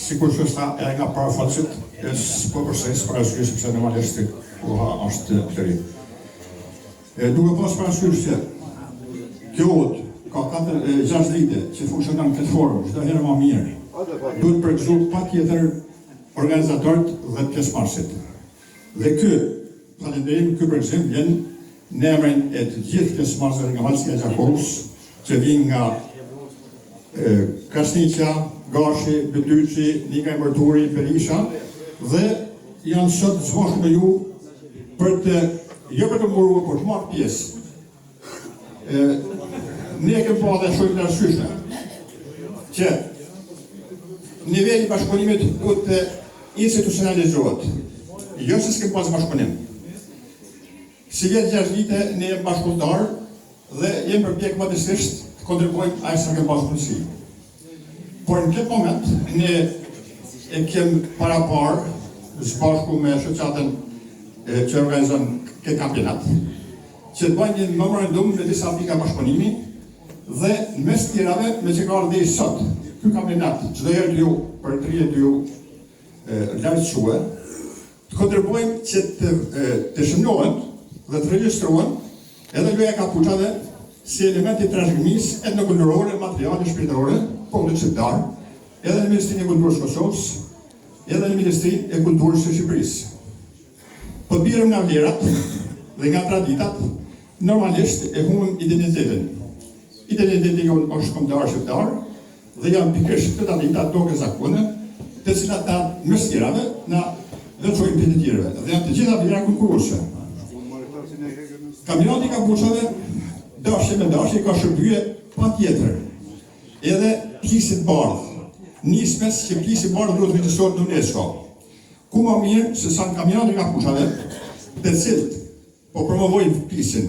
sikur që është e nga parafalësit, e s'po përsejës parasysh, sepse normalisht koha është të ri. Duke pas parasysh që kjo odë ka 6 vite që funksionon në këtë formë, çdo herë më mirë. Duhet përgëzu pa tjetër organizatorët dhe pjesëmarrësit. Dhe falenderim, ky përgëzim vjen në emrin e të gjithë pjesëmarrësve nga Valsia e Gjakovës, që vijnë nga Krasniqa, Gashi, Bytyçi, Nika Mërturi, Berisha, dhe janë sot zgjohur me ju për të jo për të mburuar, por të marrë pjesë. Ne kemi pa dhe shumë të arsyeshme që niveli i bashkëpunimit duhet të institucionalizohet. Jo se s'kem pas bashkëpunim. Si vjetë 6 vite, ne jem bashkëpunëtar dhe jem përpjek madhësisht të kontribuojmë aq sa kem bashkëpunësi. Por në këtë moment, ne e kem parapar, së bashku me shoqatën që organizon këtë kampionat, që të bëjmë një memorandum me disa pika bashkëpunimi dhe në mes tjerave me që ka ardhur deri sot. Ky kampionat, çdo herë ju për 30 ju lartësuar, të kontribuojmë që të shënohen dhe të regjistrohen edhe loja kapuçave si elementi trashëgimisë etnokulturore, materiale shpirtërore, popullit shqiptar, edhe në Ministrinë e Kulturës së Kosovës, edhe në Ministrinë e Kulturës së Shqipërisë. Po birëm nga vlerat dhe nga traditat, normalisht e humbim identitetin. Identiteti jonë është kombëtar shqiptar, dhe janë pikërisht të traditat toke zakone, të cilat ta mes tjerave na veçojnë për të tjerëve, dhe janë të gjitha vlera konkurruese. Kampionati i kapuçave dashje me dashje ka shërbyer patjetër edhe plisit bardh. Nismes që plisi bardh duhet vizitohet në UNESCO. Ku më mirë se sa në kampionati i kapuçave, të cilët po promovojnë plisin.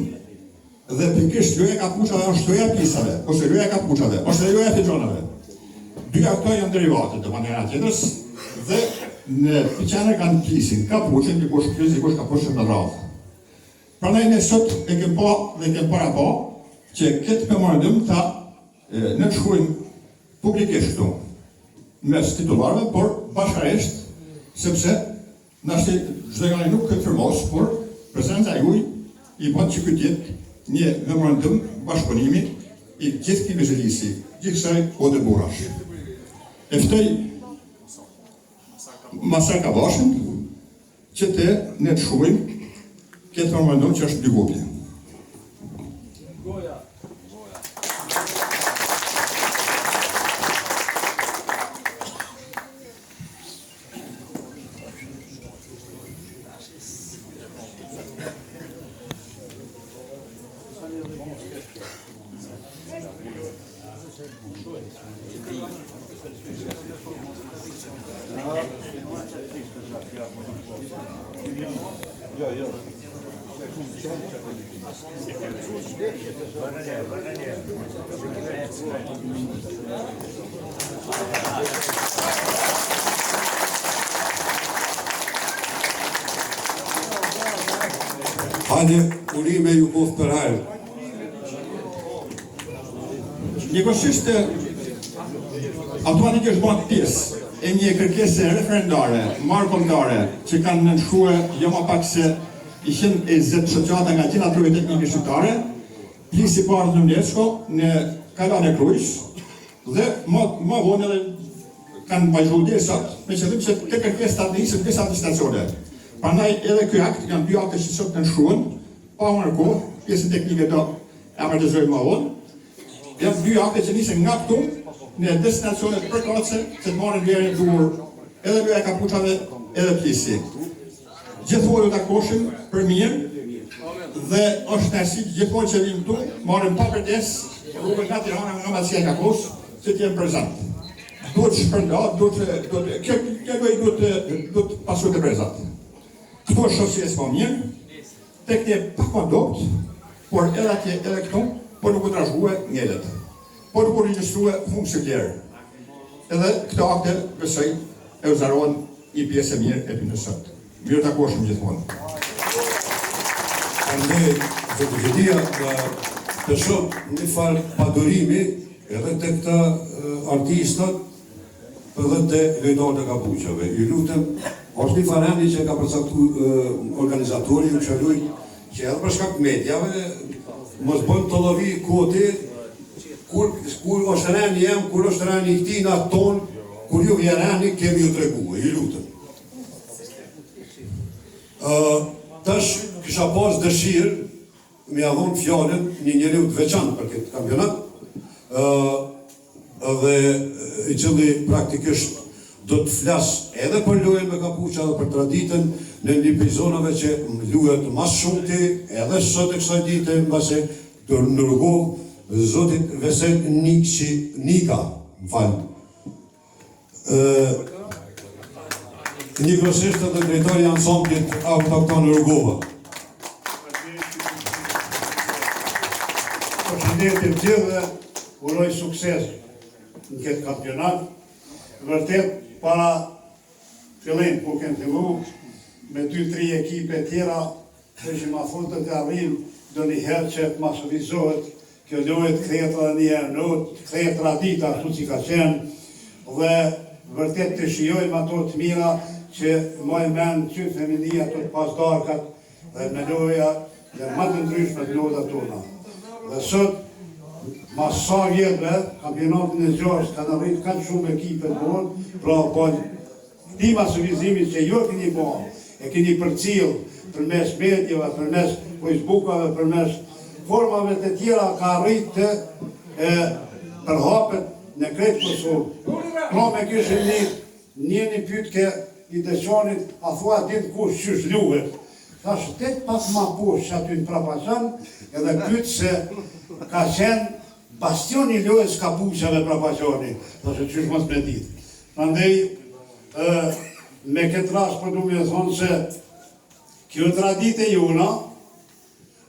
Dhe pikërisht loja e kapuçave është loja e plisave, ose loja e kapuçave, ose loja e fixhanave. Dy ato janë derivate të mënyra tjetrës dhe në fiqane kanë plisin, kapuçën, dikush plis, dikush kapuçën në radhë. Prandaj ne sot e kem pa dhe kem para pa që këtë memorandim ta në të shkruajmë publikisht këtu mes titullarëve, por bashkërisht, sepse nashti çdo gjë nuk këtë firmos, por prezenca juaj i bën që këtë jetë një memorandim bashkëpunimi i gjithë këtij mezhelisi, gjithë kësaj ode burrash. E ftoj Masaka Bashën që të ne të shkruajmë këtë memorandum që është dy kopje. Hajde, urime ju kohë për hajrë. Njëkohësisht automatikisht bëhet pjesë e një kërkese referendare, marrëkombëtare, që kanë nënshkruar jo më pak se 120 shoqata nga gjitha trojët etnike shqiptare, plisi i parë në UNESCO në Kalan e Krujsh, dhe më vonë edhe kanë vazhduar dersat, me qëllim që këtë kërkesë ta nisën disa destinacione. Prandaj edhe ky akt janë dy akte që sot nënshkruhen, pa humbur kohë, pjesën teknike do e amortizojmë më vonë. Janë dy akte që nisën nga këtu në destinacione të përkatëse që të marrin vlerën e duhur edhe loja e kapuçave edhe plisi. Gjithmonë do ta koshin për mirë dhe është nasi gjithmonë që vim këtu, marrim pa kërkesë rrugën nga Tirana nga Masia e Kakos, që të jenë prezant. Duhet shpërndat, kjo duhet pasur të prezant. Këto është shoqërisë më mirë, tek ne pak më dopt, por edhe atje edhe këtu, por nuk u trashëgue ngelet. Por nuk u regjistrue humbë së vlerë. Edhe këto akte besoj e uzarohen i pjesë e mirë e të sot. Mirë takoshëm gjithmonë. Andaj, zotëgjëtia, të shumë një farë padurimi edhe të këta artistat edhe të lojtarët e kapuqave. I lutem, është një farendi që ka përcaktu organizatori, ju qëlluj që edhe për shkak mediave, mos bën të lovi koti, kur është reni jem, kur është reni i këtina ton, kur ju vjen reni, kemi ju tregu, i lutem. Tash kisha pas dëshirë, me adhon fjallën një njeriu të veçantë për këtë kampionat, dhe i cili praktikisht do të flas edhe për lojën me kapuqa dhe për traditën në një prizonave që luhet mas shumëti edhe sot e kësaj dite mbase të nërgohë zotit Vesel Nika, më falë. Njëkohësisht edhe drejtori i ansamblit autokton Rrugova. Përshëndetje të gjithë dhe uroj sukses në këtë kampionat. Vërtet, para fillim ku kënë fillu, me 2-3 ekipe tjera, që që ma thotë të arrim do një herë që të masovizohet, kjo lojët kretra dhe një herë not, kretra dita, ashtu si ka qenë, dhe vërtet të shijojmë ato të mira që mojë menë që feminia të pasdarkat dhe me loja dhe më të ndryshme të lojët atona. Dhe sot, ma sa vjetëve, kampionatin e gjashtë kanë arrit kanë shumë ekipe të borë, pra po këti masovizimit që jo keni bo, e keni përcil përmes medjeve, përmes Facebookave, përmes formave të tjera ka arrit të përhapet në kretë Kosovë. Pra me këshin një pytke i deqanit, a thua ditë kush qysh luhet. Ka shtet pas ma posh që aty në Prapaqan, edhe pytë se ka qenë bastioni lojës kapuqave Prapaqani, dhe që qysh mos me ditë. Prandaj, me këtë rast për du me thonë se kjo tradite jona,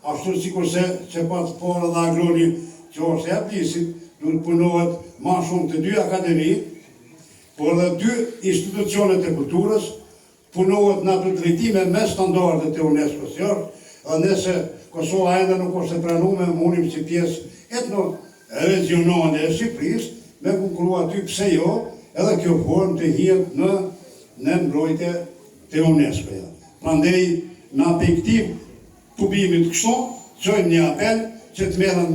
ashtu si kurse që pas porë dhe agroni që është e plisit, duhet punohet ma shumë të 2 akademi, por dhe 2 institucionet e kulturës, punohet në ato drejtime me standardet e UNESCO-s, dhe nëse Kosova ende nuk është e pranuar, munim si pjesë etno-regionale e Shqipërisë, me konkurua aty pse jo, edhe kjo formë të hihet në mbrojtje të UNESCO-ja. Prandaj, në piktiv publikut kështu, çojmë një apel që të merren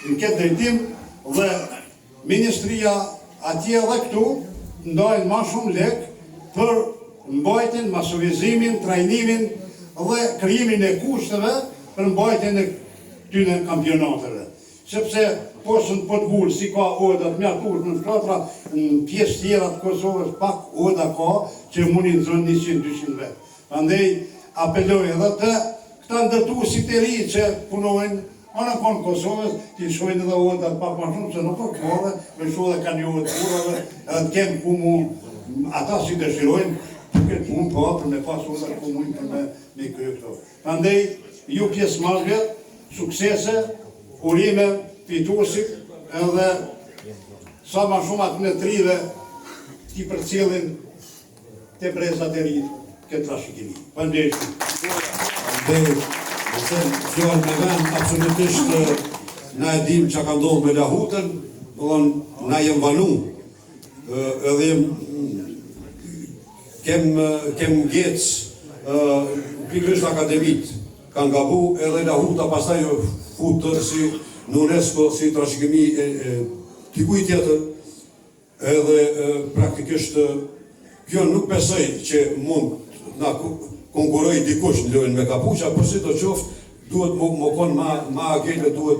në këtë drejtim dhe Ministria atje dhe këtu ndajnë ma shumë lek për mbajtjen, masovizimin, trajnimin dhe krijimin e kushteve për mbajtjen e këtyre kampionateve. Sepse posën po të vull, si ka oda të mjaftuar në shkatra, në pjesë tjera të Kosovës pak oda ka që mundin zonë 100-200 vetë. Andaj apeloj edhe të këta ndërtuesit e ri që punojnë në konë Kosovës, të shojnë edhe oda pak ma shumë, se nuk për këmore, me shu dhe kanë johët burave, edhe të kemë ku mu, ata si dëshirojnë, për këtë punë po, për me pas oda ku mujnë për me kjo këto. Andaj, ju pjesë marrë, suksese, urime, fituesit, edhe sa ma shumë atë në trive ti për cilin të brezat e rritë këtë trashikimi. Përndeshtu. Fjallë me vend, absolutisht na e dim që ka ndodhë me Lahutën, na jem vanu, edhe kem ngec pikrisht akademit, kanë gabu edhe Lahuta pastaj futë si në UNESCO si trashëgimi dikuj tjetër, edhe praktikisht kjo nuk besoj që mund na konkuroj dikush në lojën me kapuqa, por si të qoftë, duhet më konë ma agele, duhet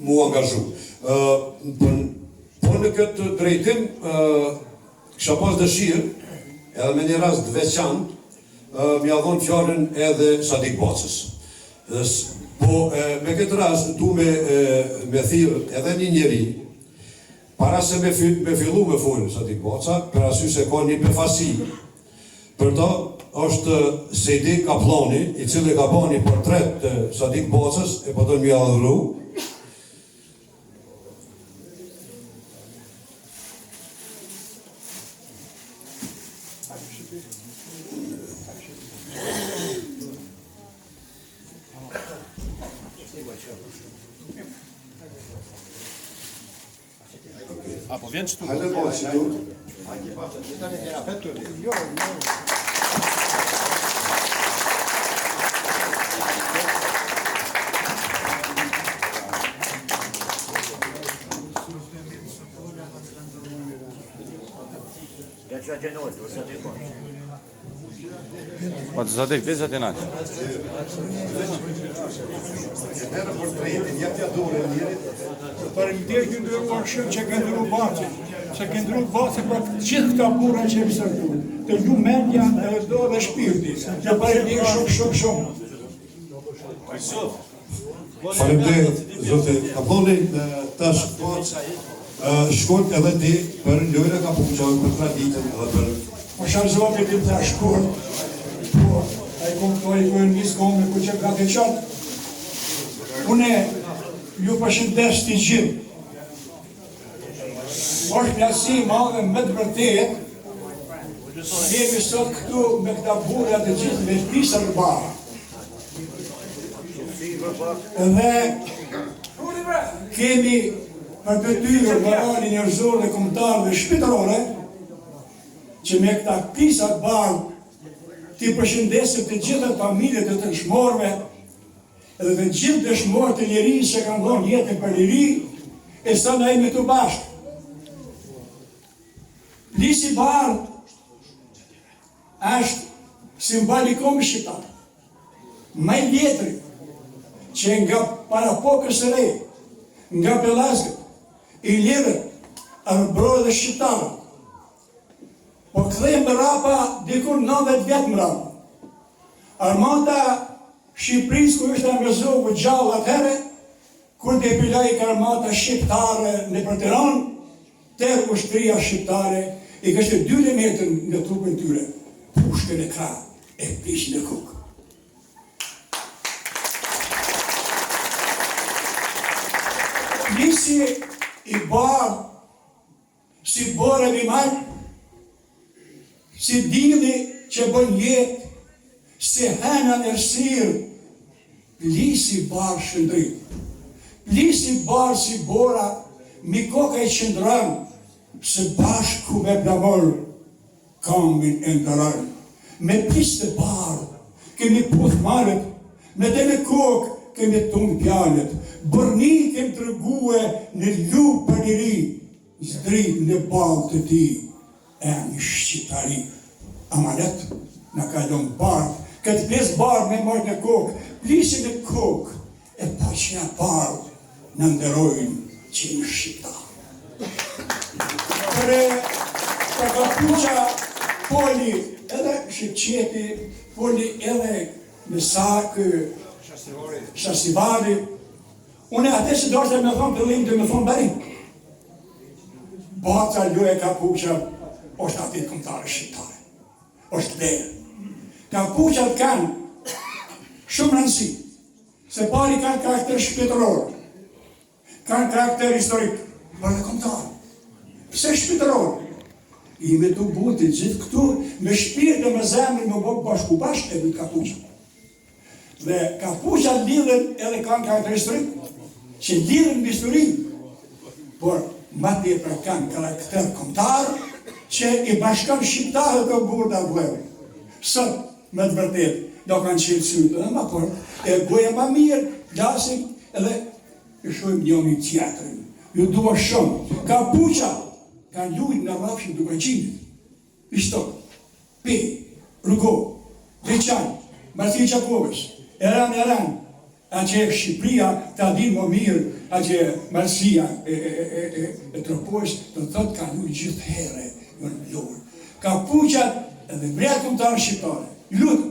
mu angazhu. Po në këtë drejtim, kësha pas dëshirë, edhe me një rast veçantë, m'ja dhonë fjallën edhe Sadik Bacës. Po me këtë rast, du me thirë edhe një njeri, para se me fillu me folën Sadik Baca, për asy se ka një befasi. Për ta është Sejdi Kaplani, i cili ka ba një portret të Sadik Bacës, e po të mja adhuru. Apo vjen që tu? Hajde po, që tu? Po të Sadik, dhe zati naqë. Merë portretin, jep t'ja dore njerit. Faleminderit ju ndërruar shumë që ke ndërru Bacin, që ke ndërru Bacin për gjithë këta burra që e mësërtu, të ju mendja edhe do dhe shpirti, që faleminderit shumë. Faleminderit, zote Kaplani, tash shkurt edhe ti për lojën e kapuqave, për traditën edhe për... Po shumë zote ti të shkurt, po, a i komptoj ku e njësë kome ku që ka të qatë. Une ju përshëndes të gjithë. është plasi madhe me të vërtet, jemi sot këtu me këta burra të gjithë me pisa të barë. Dhe kemi për detyrë morale njerëzore dhe kombëtare dhe shpirtërore që me këta pisa të barë ti përshëndesim të gjitha familjet e të dëshmorëve edhe të gjithë dëshmorët e lirisë që kanë dhënë jetën për liri e sa na jemi të bashkë. Plisi bardh është simbolikon shqiptar. Më i vjetri që nga parapokës së re, nga Pelazgët, i lirët, arbërë dhe shqiptarë, po kthejmë mrapa dikur 90 vjetë mrapa. Armata Shqipërisë ku është angazhuar gjallë atëherë, kur depiloi armata shqiptare në për Tiranë, ter ushtria shqiptare i kishte 2 metrë në trupin tyre, pushkën e krah e pishën e kukë. Plisi i bardh, si bore bimal, si dili që bën jetë, se hena ersir, plisi barë shëndrim. Plisi barë si bora, mi koka i qëndran, se bashku me blamor, kambin e ndërën. Me plis të barë, kemi puth malet, me dhe me kokë, kemi tunë pjallet. Bërni kem të rëgue në lupë për njëri, zdrit në balë të ti, e një shqiptari. Amanet, në kalon barë, këtë ples barë me marrë në kokë, plisin e kokë, e pa që nga barë, në ndërojnë që në shqiptar. Për ka puqa, poli edhe shqipqeti, poli edhe në sakë, Shasivari, unë atë që do është me thonë pëllim të me thonë barim. Baca Ljoja Kapuqa është atit këmëtare shqiptare, është lejë. Kapuqat kanë shumë rëndësi, se pari kanë karakter shpirtëror, kanë karakter historik, për dhe këmëtare. Pse shpirtëror? I me të buti gjithë këtu, me shpirt dhe me zemri me bëgë bashku bashkë e bëjtë Kapuqa. Dhe Kapuqat lidhen edhe kanë karakteristik, që lidhen me histori, por ma tepër kanë karakter kombëtar, që i bashkan shqiptarët të burda vlerë. Sot, me të vërtet, do kanë qenë sytë edhe ma por, e goja ma mirë, plasin edhe e shojmë njëmi tjetërin. Ju dua shumë. Kapuqat kanë lujt në rafshin duke qinit. Ishtok, Pe, Rrugo, Dreqaj, Martin Qakovës, Eran, a që Shqipëria ta din më mirë, a që Marsia e tropojës, të thot ka lujt gjithë here, në lojë. Kapuqat edhe mbret kombëtar shqiptare, lutë,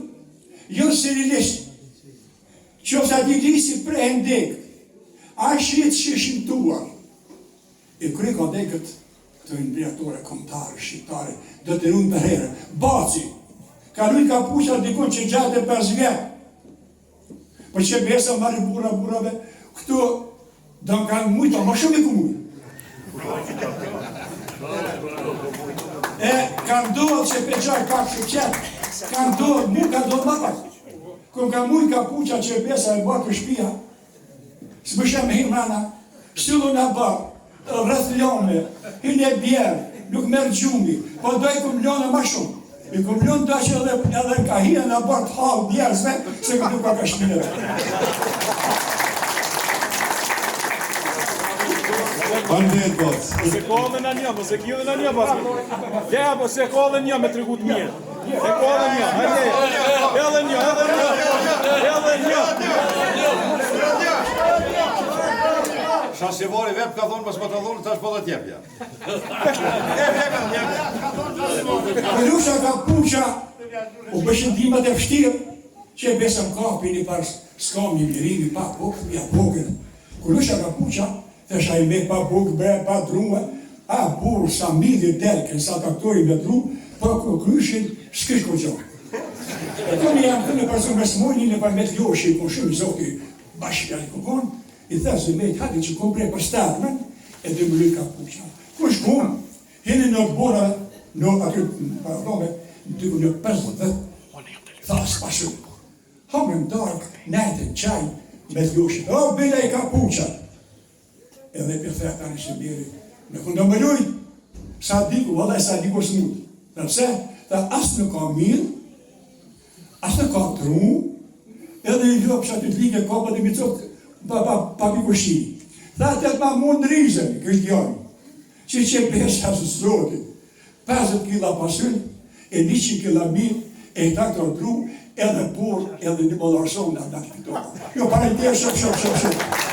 jo serilisht, qoftë ati lisi prehen degët, a shritë që shimtuar, e kërë ka degët, këtë mbretore kombëtare shqiptare, do të rujnë për herë, Baci, ka lujt Kapuqat dikon që gjatë e 5 vjetë, për që besa marri burave, këtu do në kanë mujta, ma shumë i ku mujtë. E kanë dohët që peqaj ka shqipqet, kanë dohët, mu ka dohët matak. Këm ka mujtë Kapuqa që besa e bërë për shpia, së bëshem me himrana, shtillu në bërë, rrëth ljone, hinë e bjerë, nuk merë gjumi, po dojë këm ljone ma shumë. I kumlun të që edhe ka hia në bërë të halë djerëzve, se këtu ka shpineve. Andret Bac. Se ko dhe në një, se kjo dhe në një, ja, po se ko dhe një me të rrigut mirë. Se ko dhe një, edhe një. Shasivari vep ka thonë, pas më të thonë, tash po dhe tjepja. Lusha Kapuqa, u bëshëndimet e fështirë, që e besëm kapi një parë s'kam një mirimi, pa bukë, ja bukën. Lusha Kapuqa, thesha i me pa bukë, bre, pa drume, a burë sa midhi delken, sa taktori me drume, pa kryshin, s'kysh ko gjohë. E të një jam të në person me smojnë, në për me të joshi, ku shumë zoti bashkja i kukon, i thesë me të hati që kom prej për starmen, e dhe më lujt Kapuqa. Kush kumë, hini në të bora, në aty paradome, në 50, thasë pashun. Hamën dark, najtën qaj, me të joshit, o, bila i Kapuqa. Edhe për thea tani që bjeri, me këndo më lujt, sa diku, vëllaj sa diku smut. Nëpse, tha asë në ka mirë, asë në ka tru, edhe i ljopë që aty të like kapët e micot, pa pikushini. Tha të të ma mund rizën, kërtjoni, që besha së zotit, 50 kila pasun, e 100 kila mirë, e ta të tru, edhe por, edhe një molarson në atë këto. Jo, para i tjerë, shumë.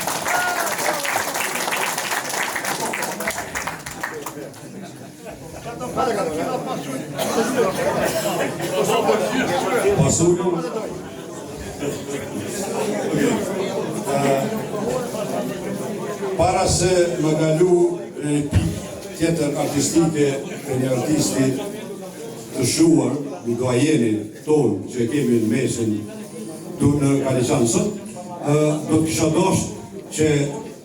Pasullu. Para se më kalu tjetër artistike e një artisti të shuar, një doajenin tonë që kemi në mesin du në Kaliqan sot, do të kisha dosht që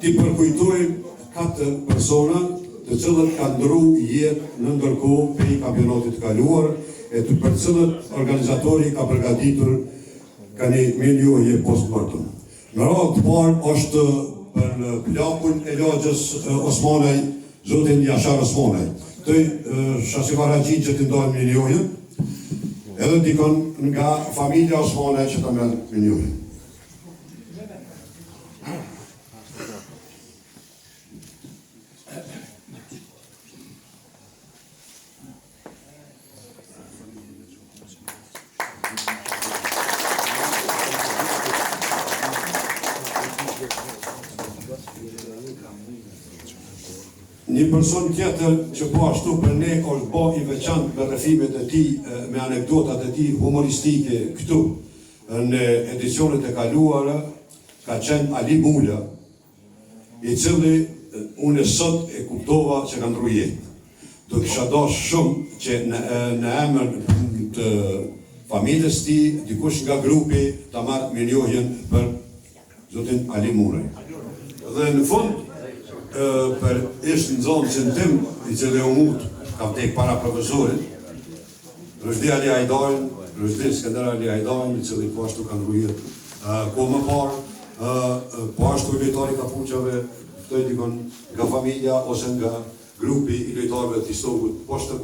ti përkujtojmë 4 persona të cilët ka ndru jetë në ndërkohë për i kampionatit kaluar, e të për cilët organizatori ka përgatitur ka një milioje post-mortem. Në radhë të parë është për plakun e lagjës Osmanaj, zotin Jashar Osmanaj. Të shasifara gjinë që të ndojnë milioje, edhe dikon nga familja Osmanaj që të merë milioje. Një person tjetër që po ashtu për ne është bo i veçantë me rrëfimet e tij, me anekdotat e tij humoristike këtu në edicionet e kaluara, ka qenë Ali Mula, i cili unë sot e kuptova që ka ndru jetë. Do kisha dashur shumë që në emër të familjes tij, dikush nga grupi ta marrë miliojen për zotin Ali Mulaj. Dhe në fund, për ishtë në zonë që në tim, i cili u mutë, kam tek para profesorit, Rëshdi Ali Hajdajn, Rëshdi Skender Ali Hajdajn, i cili po ashtu kanë rujet. Ko më parë, po ashtu i lojtari kapuqave, ftoj dikon nga familja ose nga grupi i lojtarëve të Istogut, po ashtu.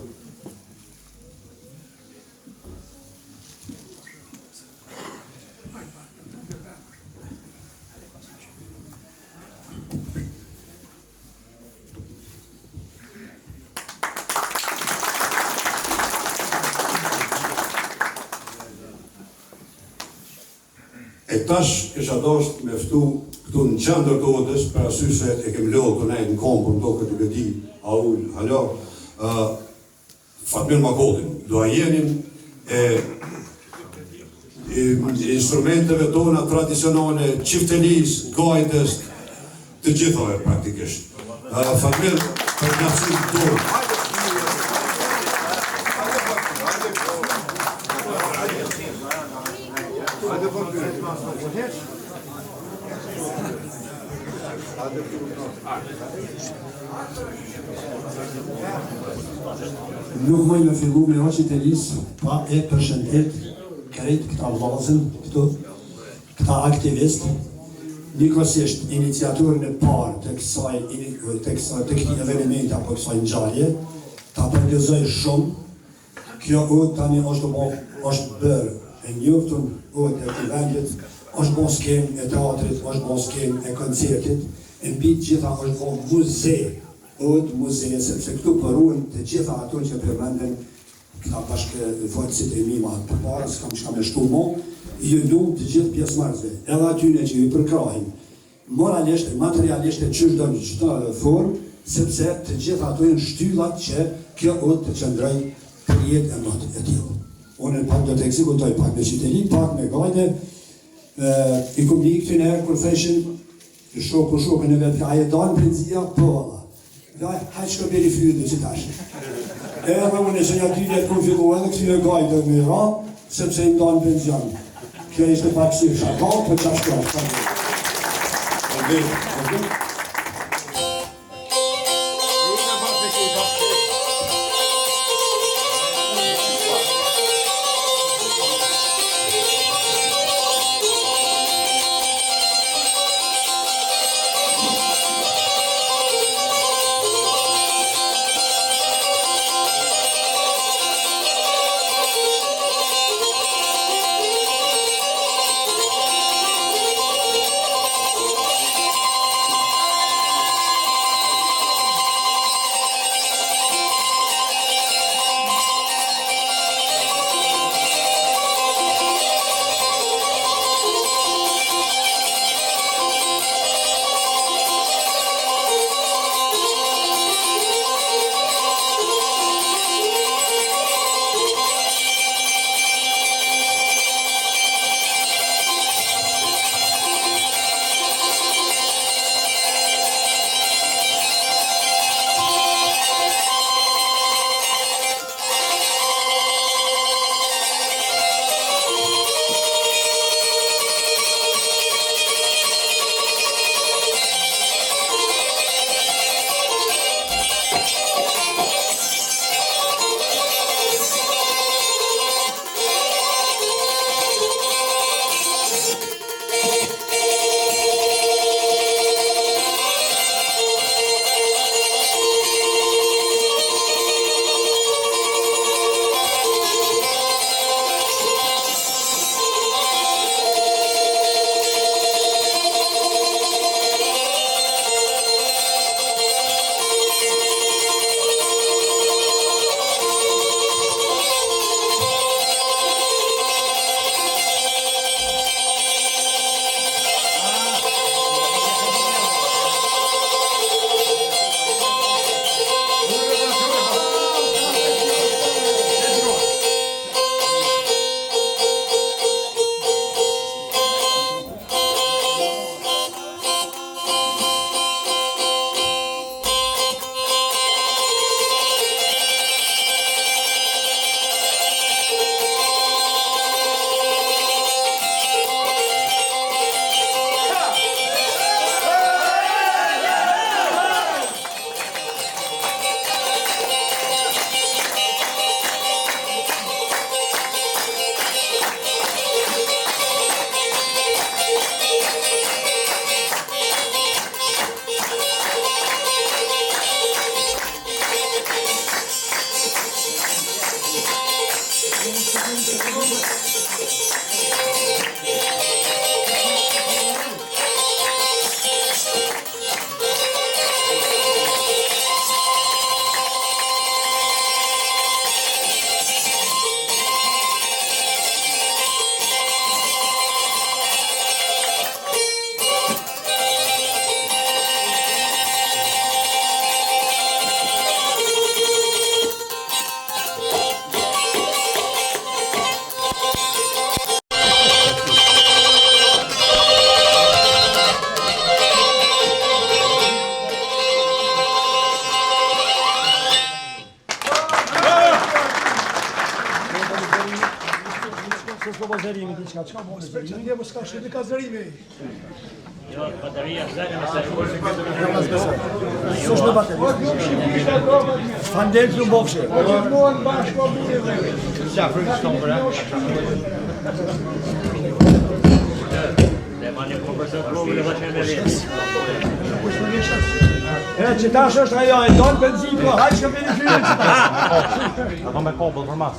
E tash kisha dosht me ftu këtu në qendër të Odës, për arsye se e kemi lodhur të nejtë në kompën do këtë duke di, Aul, Hala, Fatmir Makodin, doajenin e instrumenteve tona tradicionale, qiftelis, gajdes, të gjithave praktikisht. Fatmir, për knaqësinë tonë. Nuk mëj me fillu me hoqitelis pa e përshëndet krejt këta vllazën këtu, këta aktivist, njëkohësisht iniciatorin e parë të këtij evenimenti apo kësaj ngjarje, ta përgëzoj shumë. Kjo udhë tani është bërë e njoftun udhë e këtij vendit, është bon skemë e teatrit, është bon skemë e koncertit, e mbi gjitha është bon muze, muze, sepse këtu përruhen të gjitha ato që përmenden këta bashkë vojtësit e mima për para, s'kam që kam e shtu mo, i lumë të gjithë pjesëmarrësve, edhe atyne që ju përkrahin, moralisht, materialisht e qështë do në qëta formë, sepse të gjitha ato janë shtyllat që kjo udhë të qëndroj për jetë e matë e tjilë. Unë pak do të ekzekutoj pak me qiteli, pak me gajde, i kom një këtë nërë kër theshin, shokën e vetë, ka e danë prinzia, po, hajtë shko beri frydë që tash. Edhe unë e që një 2 vjetë kom fillu edhe këtë gajde me ra, sepse i danë penzion. Kjo ishte pak si shakal, për qash krash. Çka mos përçet ne mos ka shumë kazërimi. Jo, bateria zënë me sa. S'është bateri. Fandel të mbofshë. Po gjithmonë bashkë mirë. Ja, frikë stombra. Le mani konversacion provë la çelë. Që tash është ajo e don benzinë, po haj që vjen fyrën. Apo me kabel për mas.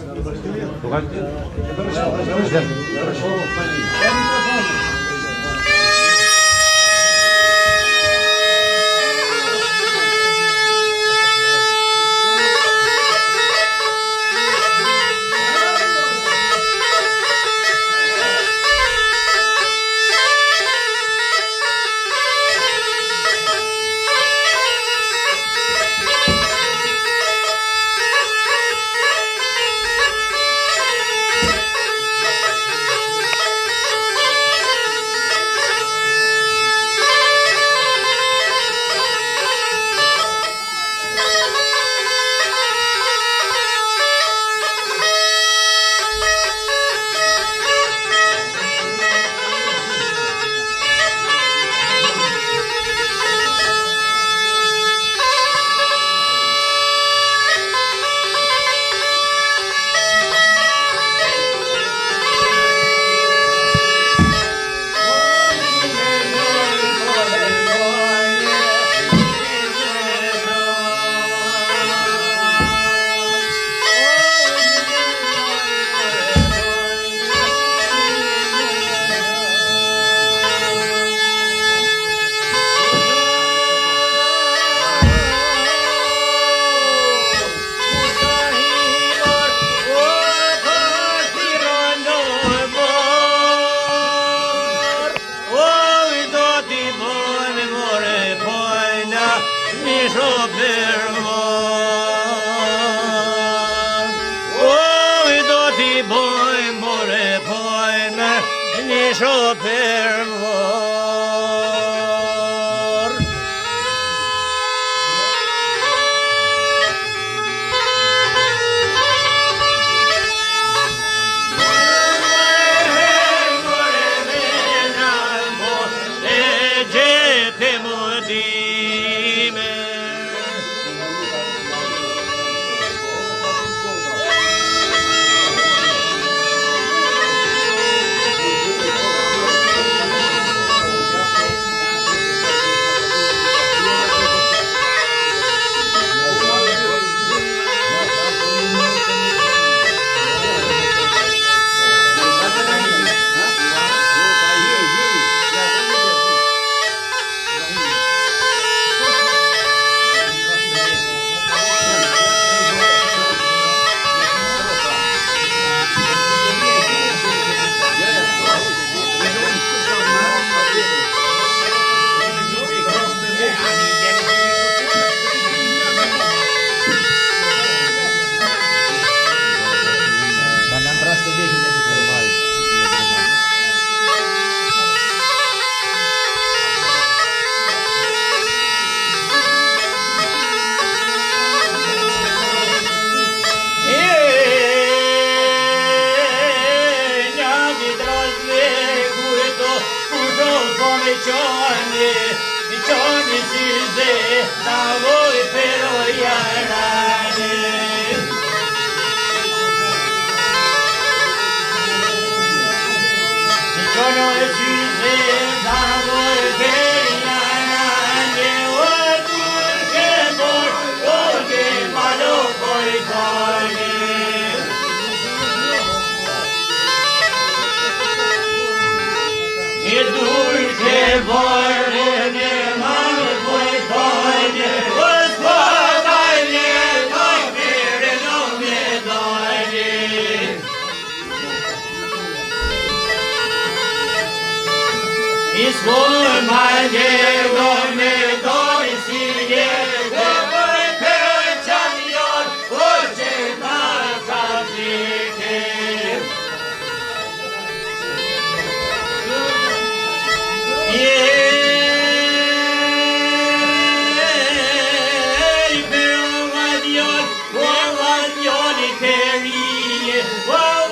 Well,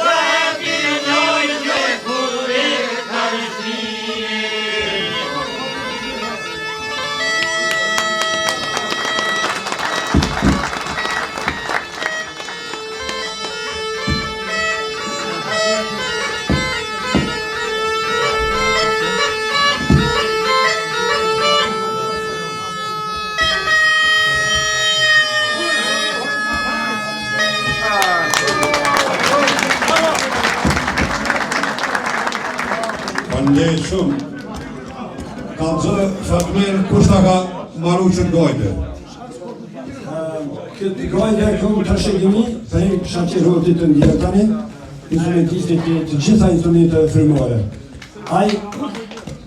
Kam zë, Fatmir, kushta ka maru që gojde? Këtë gojde e këmë të shëgjimi, për e shaqerotit të ndjerë tani, instrumentistit të gjitha instrumente frymore. Aj,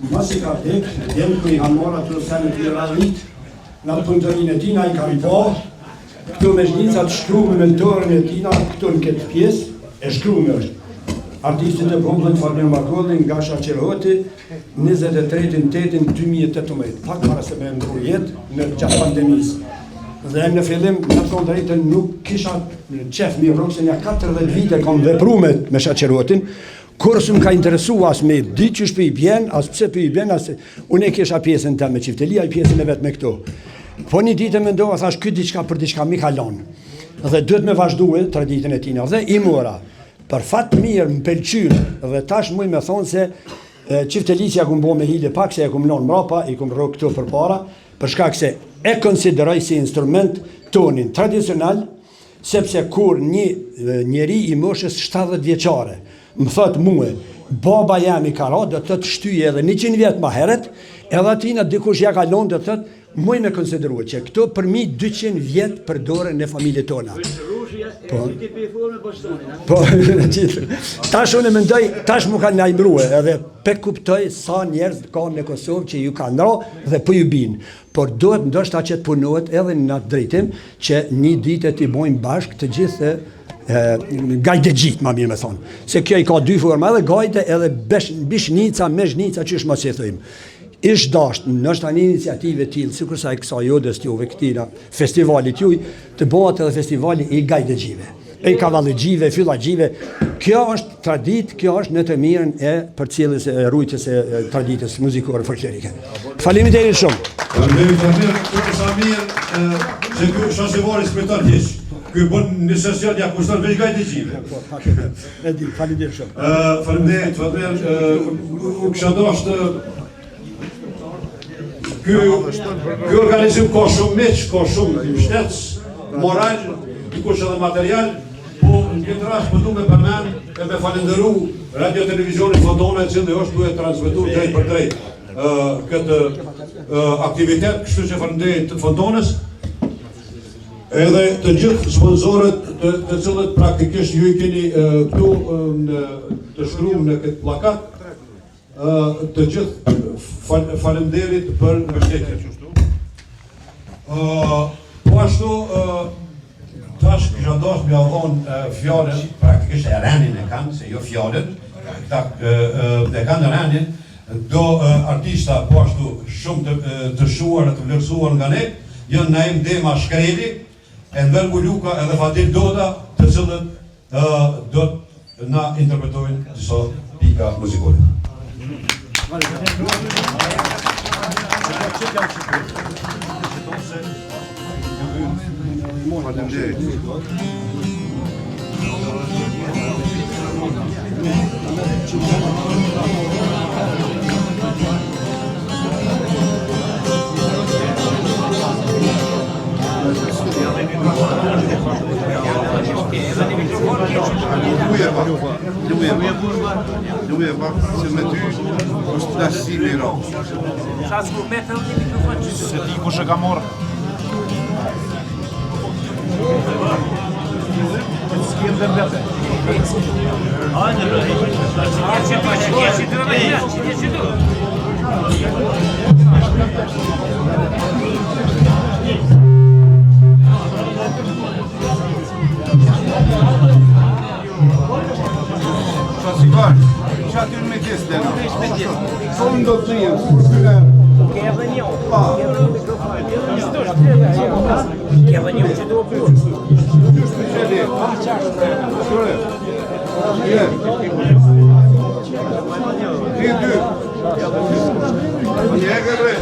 mbas i ka tek, djemë ku i hamora të rësene të radhit, në punëtërin e tina i kam po, këto me shnicat shkrume me tërën e tina, këto në këtë pjesë, e shkrume është. Artistit e vogël Fatmir Makolli nga Shaqeroti 23/8/2018, pak para se me ndru jetë në gjatë pandemisë. Dhe në fillim, në thonë drejtën, nuk kisha qef mirë, se nja 40 vite kam vepru me Shaqerotin, kur së më ka interesu as me di që shpi i bjen, as pse për i bjen, as unë e kisha pjesën të me qiftelia, i pjesën e vetë me këto. Po një ditë me ndoha, thash, këtë diçka për diçka mi kalon. Dhe duhet me vazhduhe traditën e tina. Dhe i mora. Për fatë mirë më pelqynë dhe tash muj me thonë se qiftelisja këmë bo me hile pak se e këmë lonë mrapa, i këmë rogë këto për para, për shkak se e konsideroj si instrument tonin tradicional, sepse kur një njeri i moshës 70 vjeqare, më thotë muë, baba jam i kara, dhe të të shtyje edhe 100 vjetë ma heret, edhe atina dikush ja ka lonë dhe të të, muj me konsideru që këto përmi 200 vjetë për dore në familje tona. Po, tash unë e mendoj, tash mu ka najmruhe, edhe pe kuptoj sa njerëz ka në Kosovë që ju ka ndro dhe po ju binë. Por duhet ndoshta që të punohet edhe në atë drejtim që një ditë t'i bojmë bashkë të gjithë gajde gjitë, ma mirë me thonë. Se kjo i ka dy forma, edhe gajde edhe bishnica, me zhnica, që shma si thëjmë. Ish dashtë, nështë anë iniciative t'ilë, si kërsa e kësa jodës t'juve këtina festivalit juj, të bëhat edhe festivali i gajde gjive, e i kavallegjive, fyllagjive. Kjo është tradit, kjo është në të mirën e për cilës e rujtës e traditës muzikore folklorike. Faleminderit shumë. Faleminderit, këtë sa mirë, se kjo shasëvari s'kujtar heq. Kjo bën një sesion ja kushton veç gajde gjive. Faleminderit shumë. Faleminderit, u kësha dashtë Ky organizim ka shumë meq, ka shumë mbështetës, moral, dikush edhe material, po në këtë rast pëtu me përmen e me falenderu Radio Televizionit Fontona, e cilë është duhet transmitu drejt për drejt këtë aktivitet, kështu që falenderit Fontonës, edhe të gjithë sponsorët të cilët praktikisht ju i keni këtu të shkruar në këtë plakat, të gjithë falenderit për mbështetjen. Po ashtu, tash kisha dashur m'ia dhonë fjalën, praktikisht e renin e kanë, se jo fjalën, këta e kanë renin, do artista po ashtu shumë të shuar e të vlerësuar nga ne, janë Naim Dema Shkreli, Enver Guluka edhe Fadil Doda, të cilët do të na interpretojnë disa pika muzikore. Luja pak se me ty është dashësi me Irak. Se ti kush e ka morë? S'kem dhe mbete. Shasivar, që aty në me tjesë dhe në? Sonë do të jenë, s'kur s'kënë? Ke edhe një, ke edhe një mikrofon. Ke edhe një që do përë. Qështë të qëllë? Qëre? Ti dy. Një e gërre.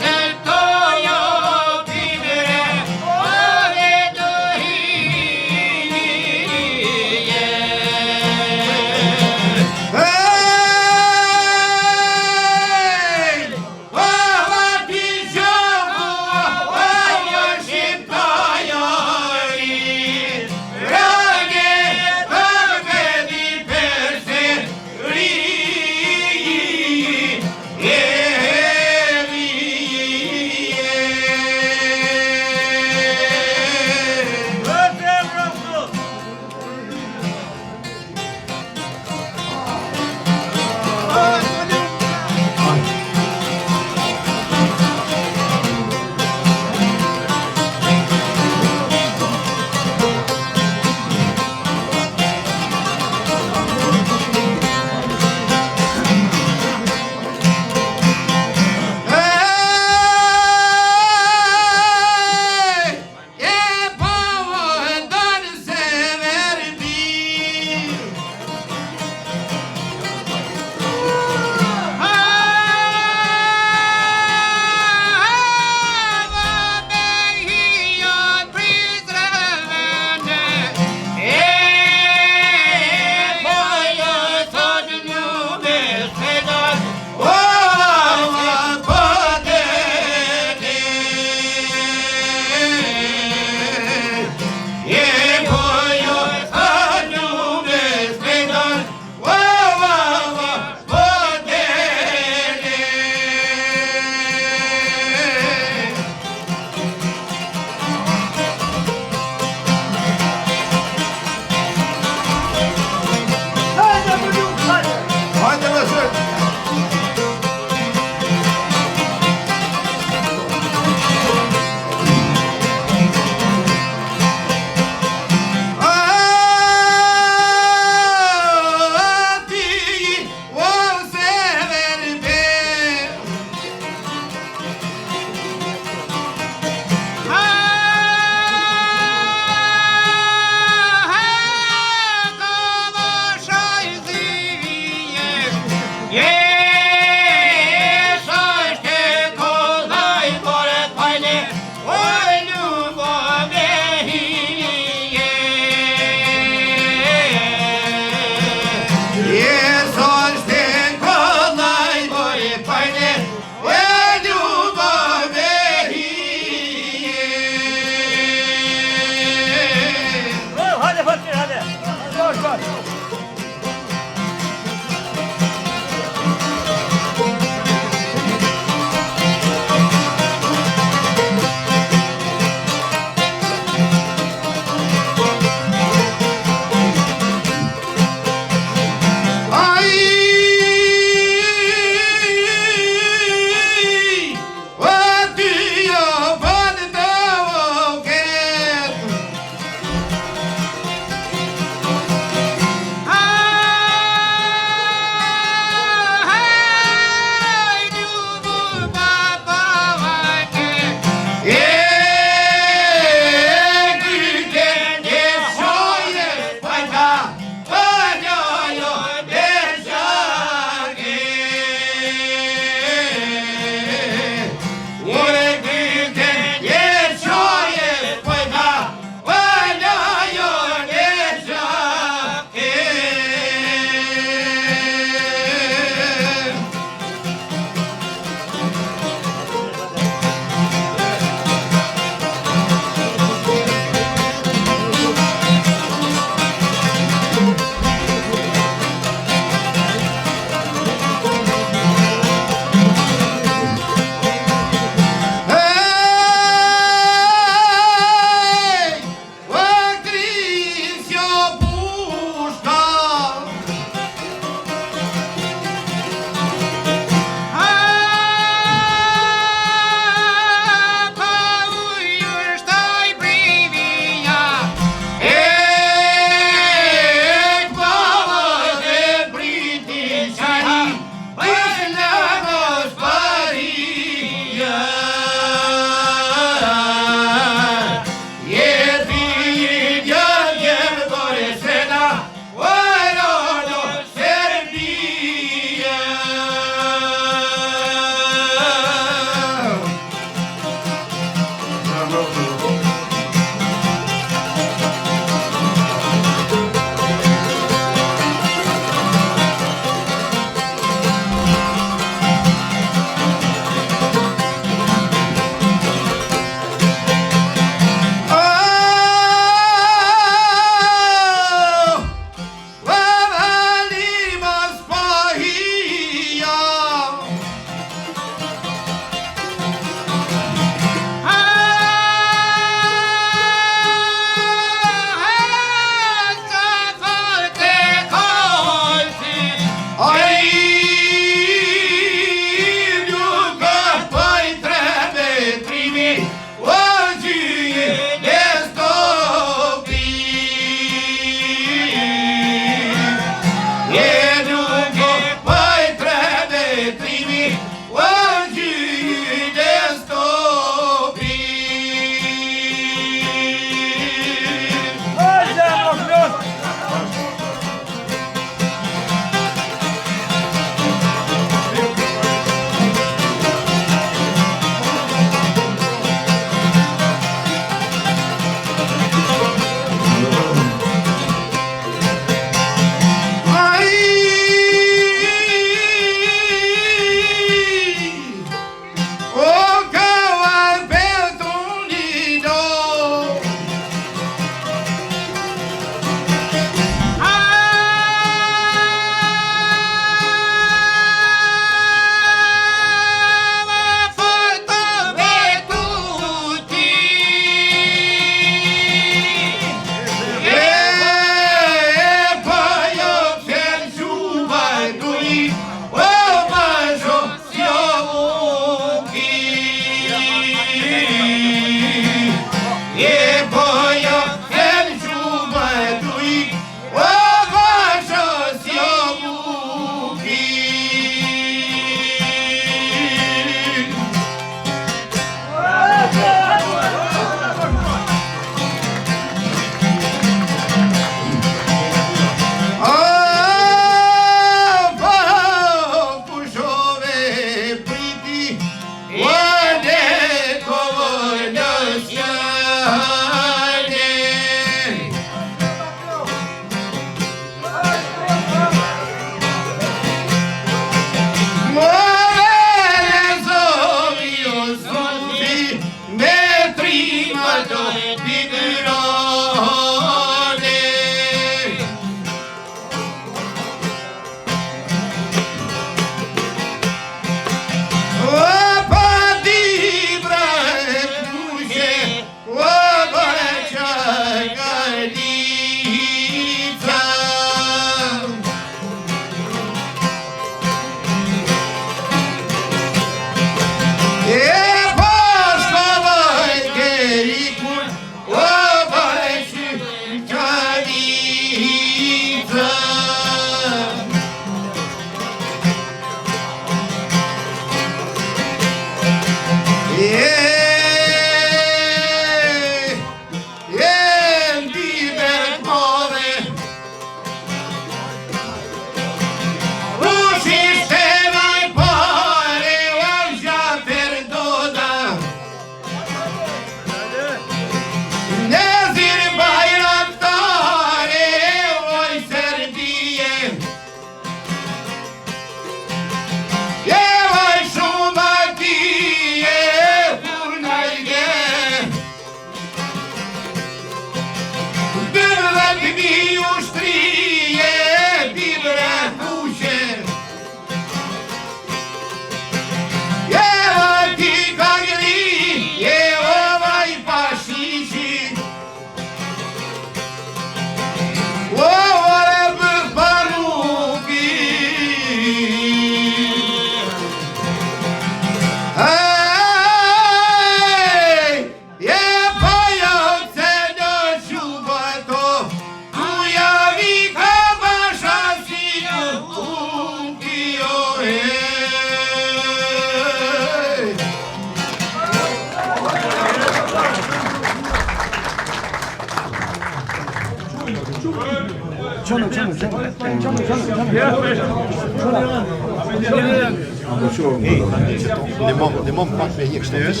Ndihmon pak me hjek shtyrës.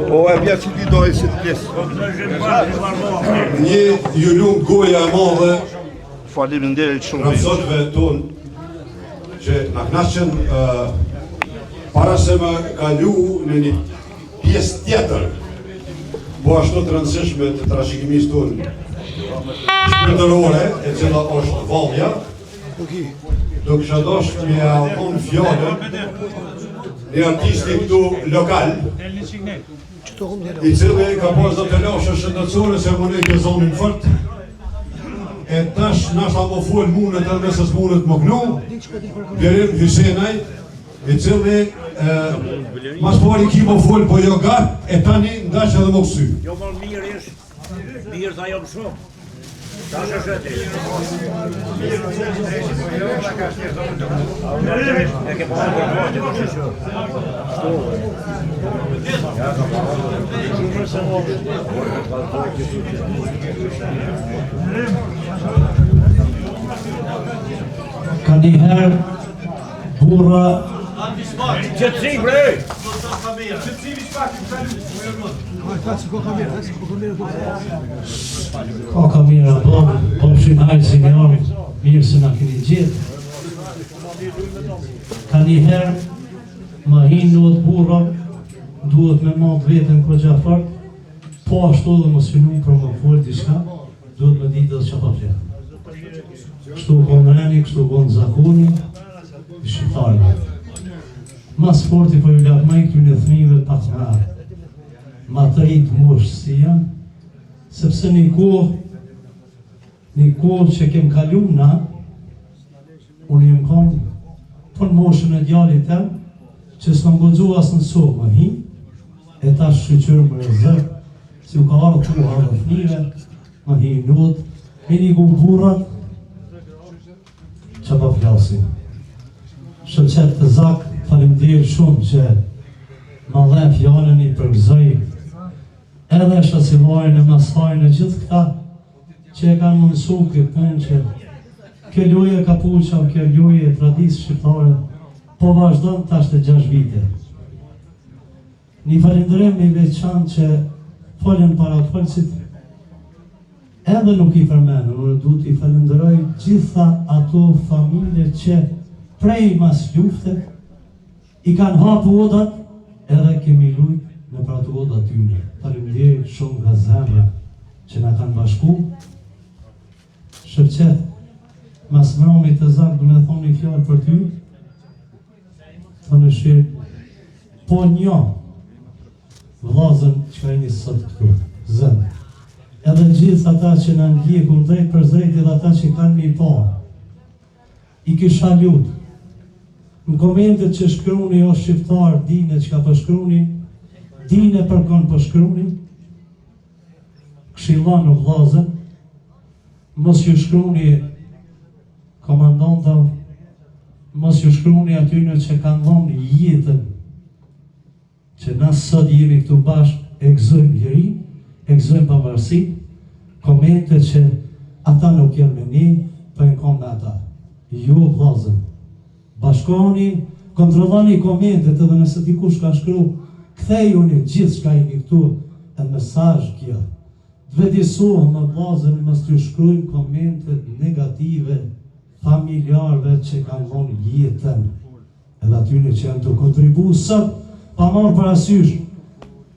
Po e vja që ti dojë si të pjesë. Një ju lumë goja e madhe Faleminderit shumë. rëmësotëve tonë që në knaqën para se më kalu në një pjesë tjetër, po ashtu të rëndësishme të trashëgimisë tonë shpirtërore, e cila është vallja, do kisha dashur me alkon fjallën një artisti këtu lokal, i cili ka pas do të lashë shëndetësore se më ne ke zonin fort, e tash nashta më full mundet edhe se s'mundet më knu, Berim Hysenaj, i cili mas pari ki më full po jo gat, e tani ndash edhe më kësy. Jo më mirë ish, mirë tha jo më shumë. Ta shëshëti. E ke përë për përë më shëshë. Ka njëherë burra Qëtësi, bre! Ka kamera po shumë hajë si një arë, mirë se nga keni gjithë. Ka njëherë ma hinë duhet burra, duhet me matë vetën kërë gjafart, po ashtu dhe më sfinu për më folë diçka, duhet me ditë dhe që pa fjetë. Kështu konë reni, kështu konë zakoni, i shqiptarëve. Mas forti për ju lakma i këtu në thmive pak marë, ma të rritë moshë si janë, sepse një kohë që kem kalu na, unë jem kam për moshën e djallit tem, që s'kam godzu asë në sokë më hi, e ta shqyqyrë më rëzër, si u ka arë ku arë thmive, më hi nodë, me një gu burat, që pa flasin. Shëqet të zakë, falimderit shumë që ma dhe fjallën i përgëzoj, edhe shësivajnë e masajnë e gjithë këta që e kanë mundësu këtë punë që kjo luje kapuqa, kjo luje tradisë shqiptare, po vazhdojnë tash të 6 vite. Një falimderim i veçan që folën para folësit, edhe nuk i përmenë, unë du t'i falimderoj gjitha ato familje që prej mas lufte i kanë hapë odat edhe kemi lujt në pra të odat tyne. Faleminderit shumë nga zemra që na kanë bashku. Shërqet, mas mëromit të zakë du me thonë një fjallë për ty, thonë shirë, po një vlazën që ka një sot këtu, zëndë. Edhe gjithë ata që në ndjekur drejt për drejt edhe ata që kanë mi pa, i kisha lutë. Në komentet që shkruni o shqiptar, dine që ka përshkruni, dine për kënë përshkruni, kshila në vlazën, mos ju shkruni komandantov, mos ju shkruni atyne që kanë dhonë jetën, që na sot jemi këtu bashkë, e gëzojmë ljëri, e gëzojmë pavarësi, komentet që ata nuk janë me një, për në kom me ata. Jo vlazën. Bashkoni, kontrolloni komentet edhe nëse dikush ka shkru, kthejuni gjithë shka i një këtu e mesazh kjo. Dvedisohë më vlazën e mës të shkrujnë komentet negative familjarve që kanë dhonë jetën edhe atyre që janë të kontribu sot pa marrë parasysh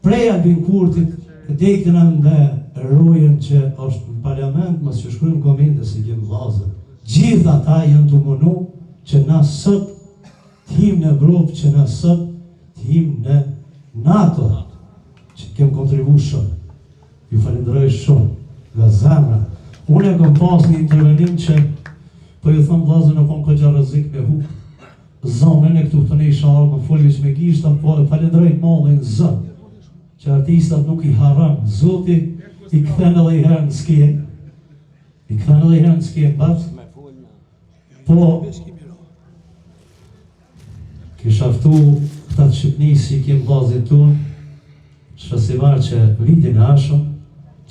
prej Albin Kurtit e dektin në rojen që është në parlament mës të shkrujnë komentet se kemë vlazën. Gjithë ata janë të mënu që na sot t'him në Evropë, që na sot t'him në NATO, që kemë kontribu shumë. Ju falenderoj shumë, nga zemra. Unë e kom pas një intervenim që, po ju thëmë vlazën e kom këgja rëzik me hukë. Zonën e këtu të ne isha arë më folvis me gishta, po falenderoj malin zënë, që artistat nuk i haran. Zoti i këthen edhe i herë në skjen, i këthen edhe i herë në skjen, bërë. Po, kisha ftu këta të Shqipënisë i kemë vazit tunë, shfaqësimar që vitin e ardhshëm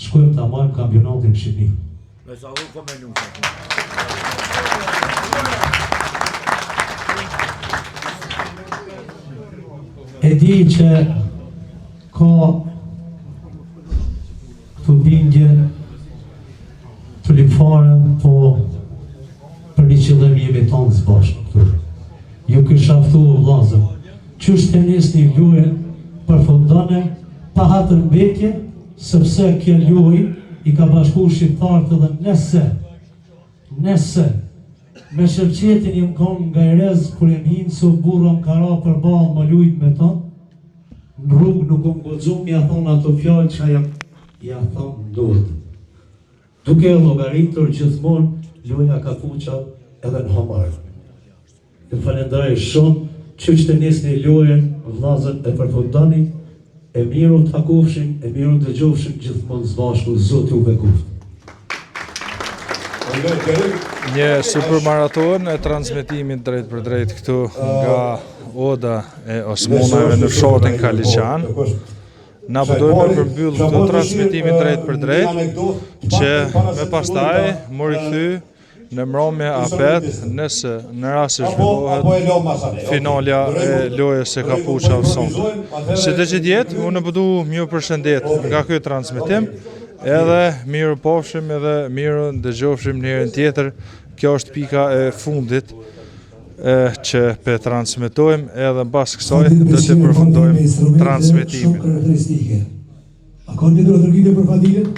shkojmë ta marrim kampionatin në Shqipëri. E di që ka këtu bindje të lipfarën, po për një qëllim jemi tonë së bashkë këtu. Ju kisha ftu vllazër, qysh tenis një lojën përfundone pa hatër mbetje, sepse kjo lojë i ka bashku shqiptarët edhe nëse me shërqetin jem konë nga Erez, kur jem hinë su burra më kara për balë më lujt me tonë, në rrugë nuk më godzum, ja thonë ato fjallë që ja thonë ndodhë. Duke e llogaritur gjithmonë loja kapuça edhe në Homarë. Ju falenderoj shumë që të nisni lojën vllazët e përfundoni, e miru të takofshin, e miru të dëgjofshin gjithmonë së bashku, Zoti ju bekoft. Një supermaraton e transmetimit drejt për drejt këtu nga Oda e Osmonave në fshatin Kaliqan. Na përdojmë me përmbyll këtu transmetimin drejt për drejt, që me pastaj mori kthy në mbrëmje apet nëse në rast se zhvillohet finalja e lojës së Kapuça Vson. Si të që jetë, unë po du m'ju përshëndet nga ky transmetim, edhe mirë pofshim edhe mirë ndëgjofshim një herën tjetër. Kjo është pika e fundit që pe transmetojmë, edhe mbas kësaj do të përfundojmë transmetimin. A ka një drejtë për fadilet?